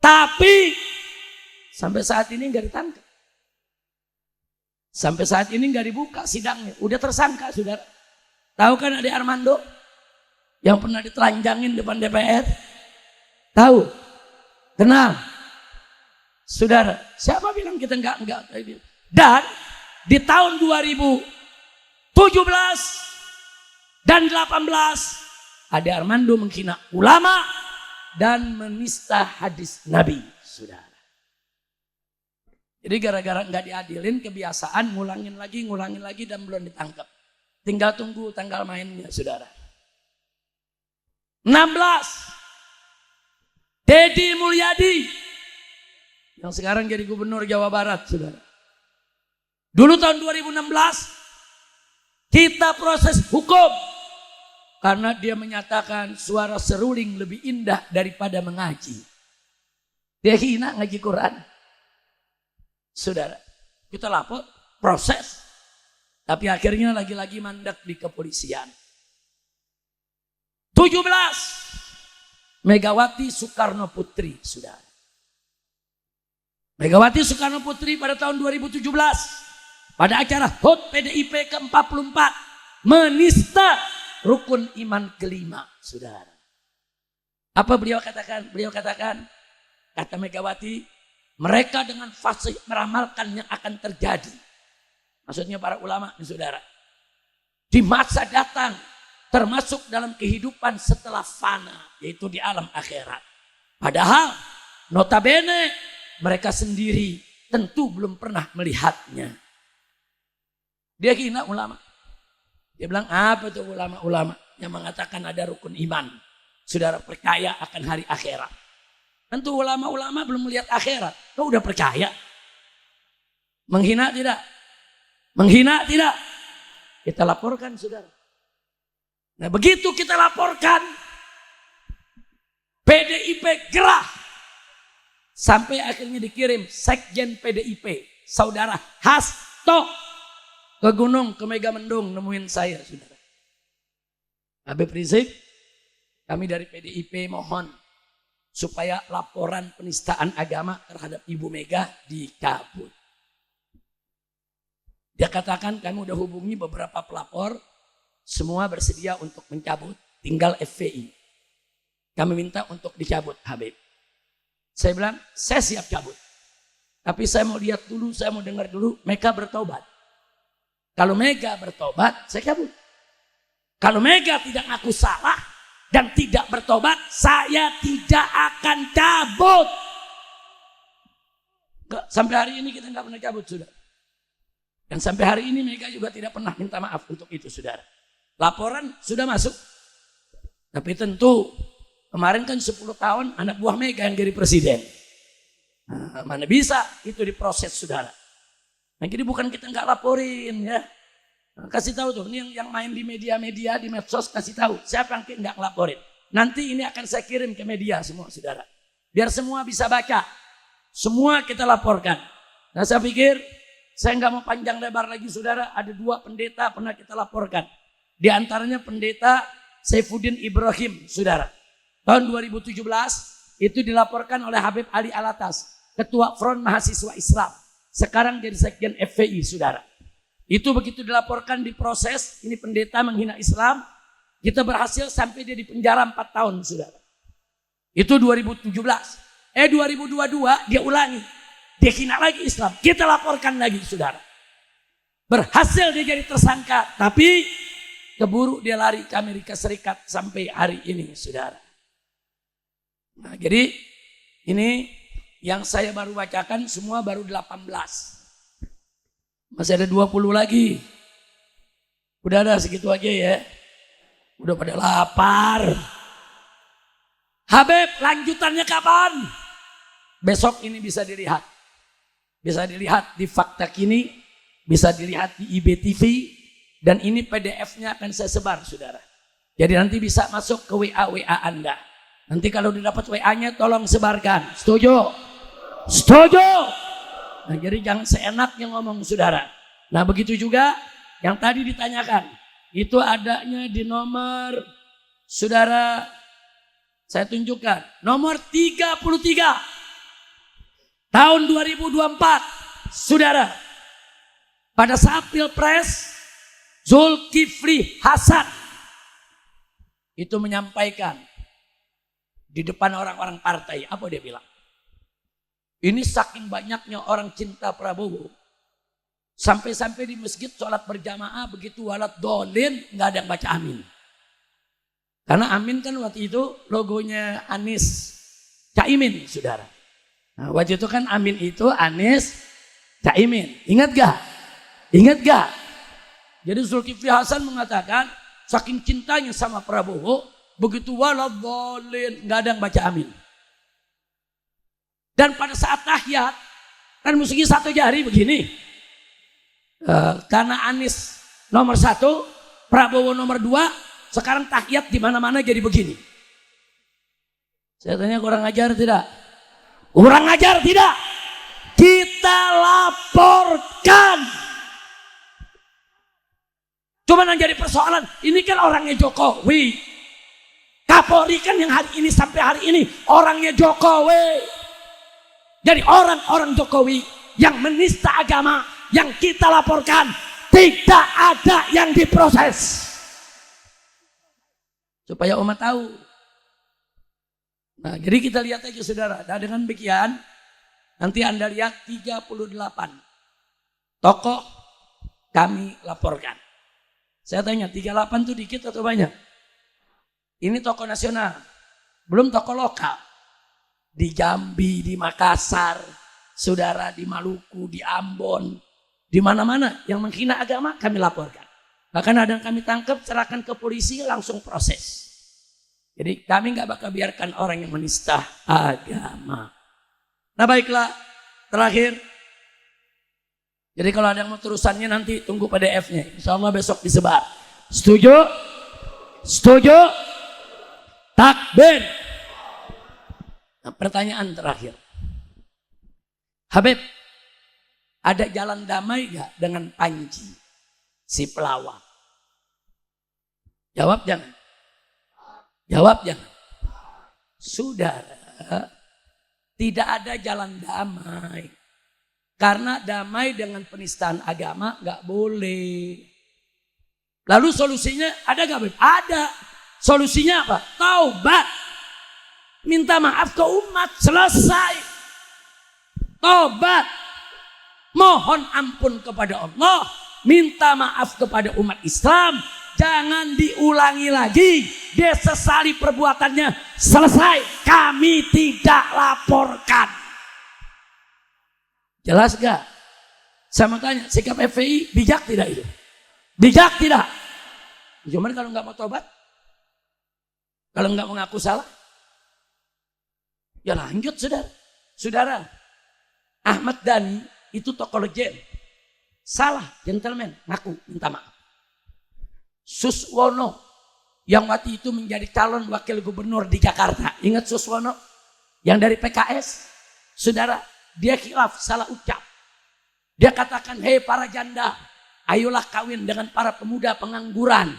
Tapi sampai saat ini nggak ditangkap. Sampai saat ini nggak dibuka sidangnya. Udah tersangka, saudara. Tahu kan Ade Armando yang pernah ditelanjangin depan DPR? Tahu? Kenal? Saudara, siapa bilang kita enggak? Dan di tahun 2017 dan 18 Ade Armando menghina ulama dan menista hadis Nabi, saudara. Jadi gara-gara enggak diadilin, kebiasaan ngulangin lagi dan belum ditangkap. Tinggal tunggu tanggal mainnya, saudara. 16 Deddy Mulyadi yang sekarang jadi gubernur Jawa Barat, saudara. Dulu tahun 2016 kita proses hukum karena dia menyatakan suara seruling lebih indah daripada mengaji. Dia hina ngaji Quran. Saudara, kita lapor, proses. Tapi akhirnya lagi-lagi mandat di kepolisian. 17 Megawati Soekarno Putri, saudara. Megawati Soekarno Putri pada tahun 2017 pada acara HUT PDIP ke-44 menista rukun iman kelima, saudara. Apa beliau katakan? Beliau katakan, kata Megawati, mereka dengan fasih meramalkan yang akan terjadi. Maksudnya para ulama, saudara. Di masa datang, termasuk dalam kehidupan setelah fana, yaitu di alam akhirat. Padahal, notabene, mereka sendiri tentu belum pernah melihatnya. Dia hina ulama. Dia bilang, apa itu ulama-ulama yang mengatakan ada rukun iman. Saudara percaya akan hari akhirat. Tentu ulama-ulama belum melihat akhirat. Kau udah percaya? Menghina tidak? Menghina tidak? Kita laporkan, saudara. Nah begitu kita laporkan, PDIP gerah. Sampai akhirnya dikirim Sekjen PDIP, Saudara Hasto, ke gunung, ke Megamendung, nemuin saya, saudara. Habib Rizik, kami dari PDIP mohon supaya laporan penistaan agama terhadap Ibu Mega dicabut. Dia katakan kami udah hubungi beberapa pelapor, semua bersedia untuk mencabut, tinggal FPI. Kami minta untuk dicabut, Habib. Saya bilang, saya siap cabut. Tapi saya mau lihat dulu, saya mau dengar dulu, Mega bertobat. Kalau Mega bertobat, saya cabut. Kalau Mega tidak ngaku salah dan tidak bertobat, saya tidak akan cabut. Sampai hari ini kita nggak pernah cabut, saudara. Dan sampai hari ini Mega juga tidak pernah minta maaf untuk itu, saudara. Laporan sudah masuk. Tapi tentu kemarin kan 10 tahun anak buah Mega yang jadi presiden. Nah, mana bisa itu diproses, saudara. Nah, jadi bukan kita nggak laporin ya. Nah, kasih tahu tuh, ini yang main di media-media, di medsos, kasih tahu siapa yang nggak laporin. Nanti ini akan saya kirim ke media semua, saudara. Biar semua bisa baca. Semua kita laporkan. Nah saya pikir saya nggak mau panjang lebar lagi, saudara. Ada 2 pendeta pernah kita laporkan. Di antaranya pendeta Saifuddin Ibrahim, saudara. Tahun 2017 itu dilaporkan oleh Habib Ali Alatas, Ketua Front Mahasiswa Islam. Sekarang jadi Sekjen FPI, saudara. Itu begitu dilaporkan, diproses, ini pendeta menghina Islam. Kita berhasil sampai dia di penjara 4 tahun, saudara. Itu 2017. 2022 dia ulangi. Dia hina lagi Islam. Kita laporkan lagi, saudara. Berhasil dia jadi tersangka. Tapi keburu dia lari ke Amerika Serikat sampai hari ini, saudara. Nah, jadi ini yang saya baru bacakan semua baru 18. Masih ada 20 lagi. Udah ada segitu aja ya. Udah pada lapar. Habib, lanjutannya kapan? Besok ini bisa dilihat. Bisa dilihat di Fakta Kini, bisa dilihat di IBTV, dan ini PDF-nya akan saya sebar, saudara. Jadi nanti bisa masuk ke WA Anda. Nanti kalau didapat WA-nya tolong sebarkan. Setuju? Setuju? Nah, jadi jangan seenaknya ngomong, saudara. Nah, begitu juga yang tadi ditanyakan. Itu adanya di nomor, saudara, saya tunjukkan. Nomor 33. Tahun 2024. Saudara. Pada saat Pilpres, Zulkifli Hasan itu menyampaikan di depan orang-orang partai. Apa dia bilang? Ini saking banyaknya orang cinta Prabowo. Sampai-sampai di masjid sholat berjamaah begitu walat dolin nggak ada yang baca amin. Karena amin kan waktu itu logonya Anies Caimin, saudara. Nah, waktu itu kan amin itu Anies Caimin. Ingat gak? Ingat gak? Jadi Zulkifli Hasan mengatakan saking cintanya sama Prabowo begitu walat dolin nggak ada yang baca amin. Dan pada saat tahiyat kan mesti satu jari begini. Karena Anies nomor 1, Prabowo nomor 2, sekarang tahiyat di mana-mana jadi begini. Saya tanya kurang ajar tidak? Kurang ajar tidak? Kita laporkan. Cuma yang jadi persoalan, ini kan orangnya Jokowi. Kapolri kan yang hari ini sampai hari ini orangnya Jokowi. Jadi orang-orang Jokowi yang menista agama yang kita laporkan tidak ada yang diproses. Supaya umat tahu. Nah, jadi kita lihat aja, saudara. Nah, dengan demikian nanti Anda lihat 38 tokoh kami laporkan. Saya tanya 38 itu dikit atau banyak? Ini tokoh nasional. Belum tokoh lokal. Di Jambi, di Makassar, saudara, di Maluku, di Ambon, di mana-mana yang menghina agama kami laporkan. Bahkan ada yang kami tangkap, serahkan ke polisi, langsung proses. Jadi kami nggak bakal biarkan orang yang menista agama. Nah, baiklah, terakhir. Jadi kalau ada yang mau terusannya nanti tunggu PDF-nya. Insya Allah besok disebar. Setuju? Setuju? Takbir. Nah, pertanyaan terakhir. Habib, ada jalan damai gak dengan Panji, si pelawak? Jawab jangan. Jawab jangan. Saudara, tidak ada jalan damai. Karena damai dengan penistaan agama gak boleh. Lalu solusinya ada gak, Habib? Ada. Solusinya apa? Taubat. Minta maaf ke umat, selesai. Tobat. Mohon ampun kepada Allah. Minta maaf kepada umat Islam. Jangan diulangi lagi. Dia sesali perbuatannya. Selesai. Kami tidak laporkan. Jelas gak? Saya mau tanya, sikap FPI bijak tidak itu? Bijak tidak? Cuman kalau nggak mau tobat, kalau nggak mengaku salah, ya lanjut, saudara. Saudara, Ahmad Dhani itu tokoh legend. Salah, gentleman, ngaku, minta maaf. Suswono yang waktu itu menjadi calon wakil gubernur di Jakarta. Ingat Suswono? Yang dari PKS. Saudara, dia khilaf, salah ucap. Dia katakan, hei para janda, ayolah kawin dengan para pemuda pengangguran.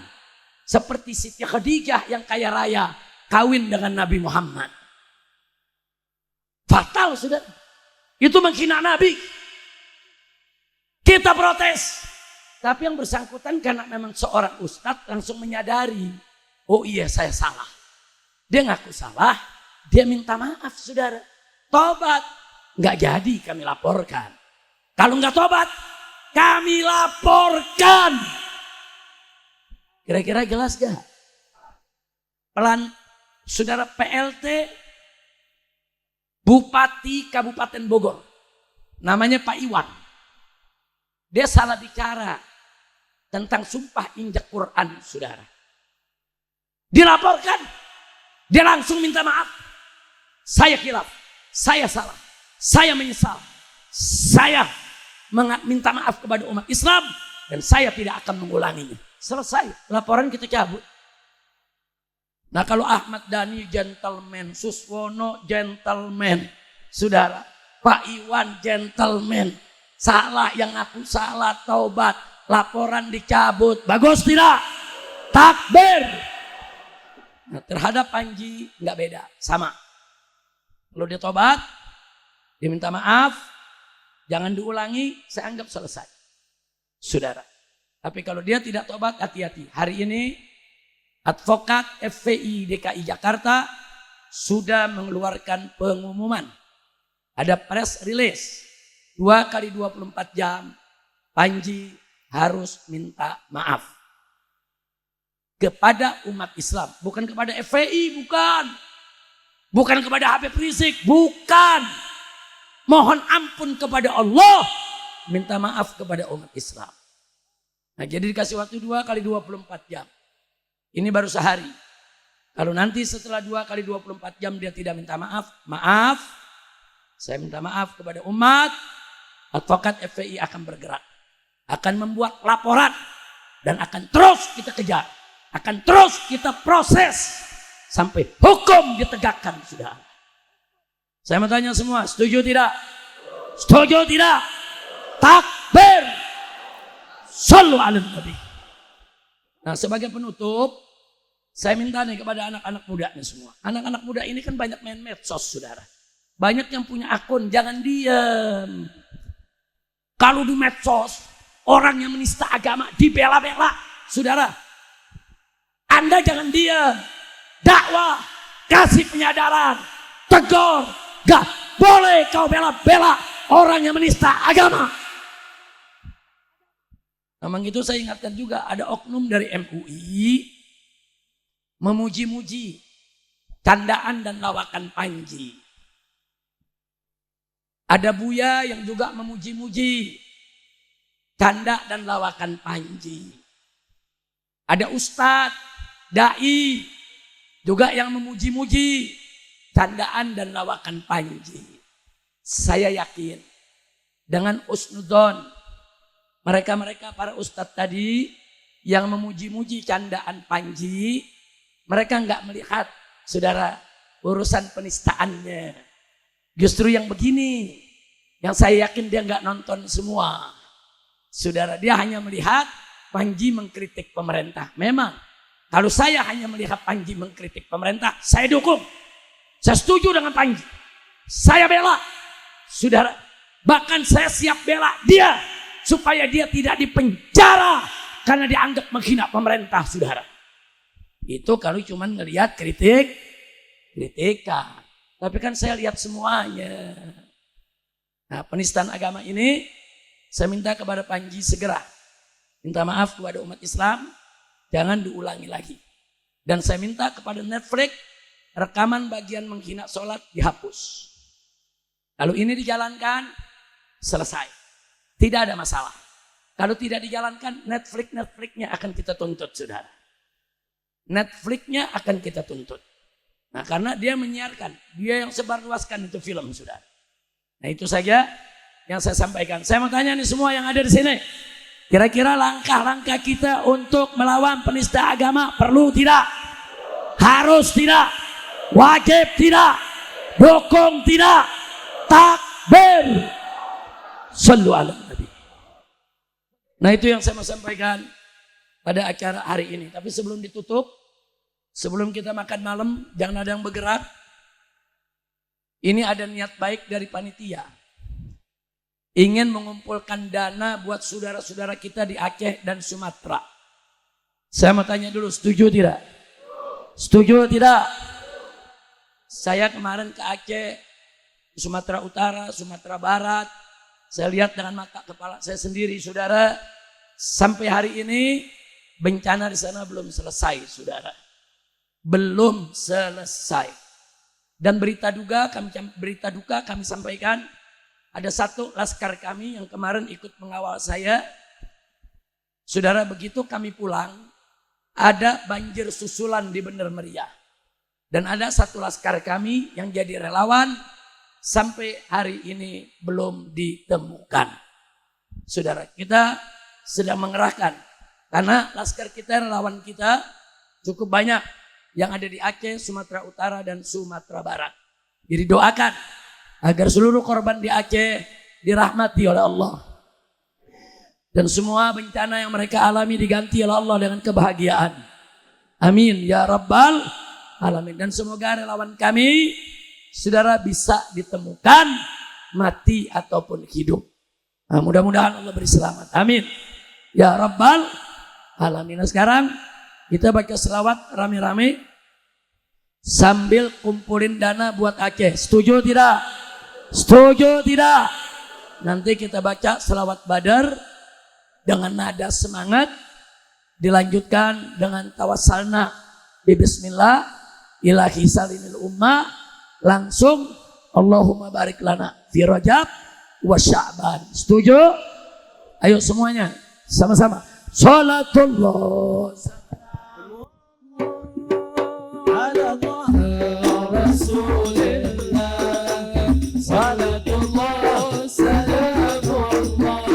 Seperti Siti Khadijah yang kaya raya, kawin dengan Nabi Muhammad. Fatal, saudara. Itu menghina Nabi. Kita protes. Tapi yang bersangkutan karena memang seorang ustadz langsung menyadari. Oh iya saya salah. Dia ngaku salah, dia minta maaf saudara. Tobat. Nggak jadi kami laporkan. Kalau nggak tobat, kami laporkan. Kira-kira jelas gak? Pelan saudara PLT Bupati Kabupaten Bogor. Namanya Pak Iwan. Dia salah bicara tentang sumpah injak Quran saudara. Dilaporkan. Dia langsung minta maaf. Saya khilaf. Saya salah. Saya menyesal. Saya minta maaf kepada umat Islam. Dan saya tidak akan mengulanginya. Selesai. Laporan kita cabut. Nah kalau Ahmad Dhani gentleman. Suswono gentleman. Saudara. Pak Iwan gentleman. Salah yang aku salah. Taubat. Laporan dicabut. Bagus tidak? Takbir. Nah, terhadap Panji nggak beda, sama. Kalau dia tobat, dia minta maaf, jangan diulangi, saya anggap selesai. Saudara. Tapi kalau dia tidak tobat, hati-hati. Hari ini advokat FPI DKI Jakarta sudah mengeluarkan pengumuman. Ada press release 2 kali 24 jam Panji harus minta maaf. Kepada umat Islam. Bukan kepada FPI, bukan. Bukan kepada Habib Rizik, bukan. Mohon ampun kepada Allah. Minta maaf kepada umat Islam. Nah jadi dikasih waktu 2 kali 24 jam. Ini baru sehari. Kalau nanti setelah 2 kali 24 jam dia tidak minta maaf. Maaf. Saya minta maaf kepada umat. Advokat FPI akan bergerak. Akan membuat laporan. Dan akan terus kita kejar. Akan terus kita proses sampai hukum ditegakkan sudah. Saya mau tanya semua, setuju tidak? Setuju tidak? Takbir. Shallu ala Nabi. Nah, sebagai penutup, saya minta nih kepada anak-anak muda nih semua. Anak-anak muda ini kan banyak main medsos, saudara. Banyak yang punya akun, jangan diam. Kalau di medsos, orang yang menista agama dibela-bela, saudara. Anda jangan diam, dakwah, kasih penyadaran, tegur, gak boleh kau bela-bela orang yang menista agama. Memang itu saya ingatkan juga ada oknum dari MUI memuji-muji candaan dan lawakan Panji. Ada Buya yang juga memuji-muji canda dan lawakan Panji. Ada Ustadz Dai juga yang memuji-muji candaan dan lawakan Panji. Saya yakin dengan usnudon mereka-mereka para ustadz tadi yang memuji-muji candaan Panji, mereka nggak melihat saudara urusan penistaannya. Justru yang begini yang saya yakin dia nggak nonton semua. Saudara, dia hanya melihat Panji mengkritik pemerintah. Memang kalau saya hanya melihat Panji mengkritik pemerintah, saya dukung. Saya setuju dengan Panji. Saya bela. Saudara, bahkan saya siap bela dia supaya dia tidak dipenjara karena dianggap menghina pemerintah, saudara. Itu kalau cuma ngelihat kritikan. Tapi kan saya lihat semuanya. Nah, penistaan agama ini saya minta kepada Panji segera minta maaf kepada umat Islam. Jangan diulangi lagi. Dan saya minta kepada Netflix, rekaman bagian menghina sholat dihapus. Kalau ini dijalankan, selesai. Tidak ada masalah. Kalau tidak dijalankan, Netflix-nya akan kita tuntut, saudara. Netflix-nya akan kita tuntut. Nah, karena dia menyiarkan, dia yang sebarluaskan itu film, saudara. Nah, itu saja yang saya sampaikan. Saya mau tanya nih semua yang ada di sini. Kira-kira langkah-langkah kita untuk melawan penista agama perlu tidak? Harus tidak? Wajib tidak? Dukung tidak? Takbir. Shallu ala Nabi. Nah itu yang saya mau sampaikan pada acara hari ini. Tapi sebelum ditutup, sebelum kita makan malam, jangan ada yang bergerak. Ini ada niat baik dari panitia. Ingin mengumpulkan dana buat saudara-saudara kita di Aceh dan Sumatera. Saya mau tanya dulu, setuju tidak? Setuju tidak? Saya kemarin ke Aceh, Sumatera Utara, Sumatera Barat. Saya lihat dengan mata kepala saya sendiri, saudara. Sampai hari ini bencana di sana belum selesai, saudara. Belum selesai. Dan berita duka kami sampaikan, ada satu laskar kami yang kemarin ikut mengawal saya. Saudara, begitu kami pulang, ada banjir susulan di Bener Meriah. Dan ada satu laskar kami yang jadi relawan, sampai hari ini belum ditemukan. Saudara, kita sedang mengerahkan, karena laskar kita, relawan kita cukup banyak yang ada di Aceh, Sumatera Utara, dan Sumatera Barat. Jadi doakan agar seluruh korban di Aceh dirahmati oleh Allah. Dan semua bencana yang mereka alami diganti oleh Allah dengan kebahagiaan. Amin ya Rabbal Alamin. Dan semoga relawan kami, saudara, bisa ditemukan mati ataupun hidup. Nah, mudah-mudahan Allah beri selamat. Amin ya Rabbal Alamin. Nah, sekarang kita baca selawat rame-rame sambil kumpulin dana buat Aceh. Setuju tidak? Setuju tidak? Nanti kita baca selawat Badar dengan nada semangat, dilanjutkan dengan tawassalna bi bismillah ilahi salimil ummah, langsung Allahumma barik lana fi Rajab wa Sya'ban. Setuju? Ayo semuanya sama-sama. Salatullah ala Rasulillah, salatullah salamullah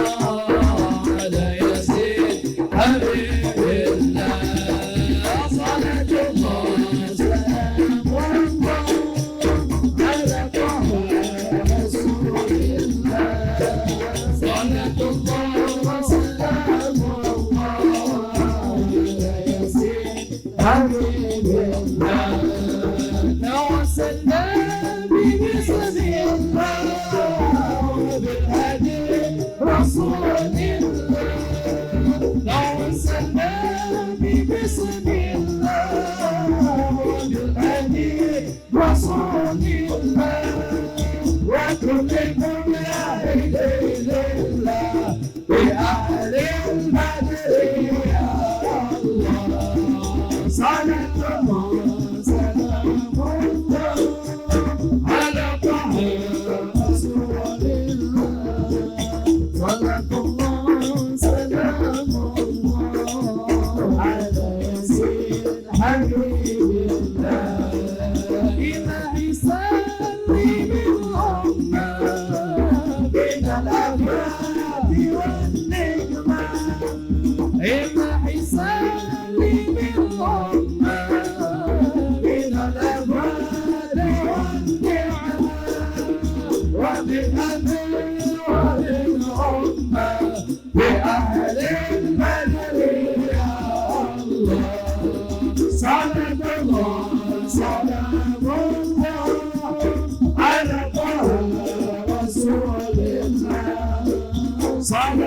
ala Yasin Habibillah, salatullah salamullah ala Rasulillah, salatullah salamullah ala Yasin Habibillah. Salam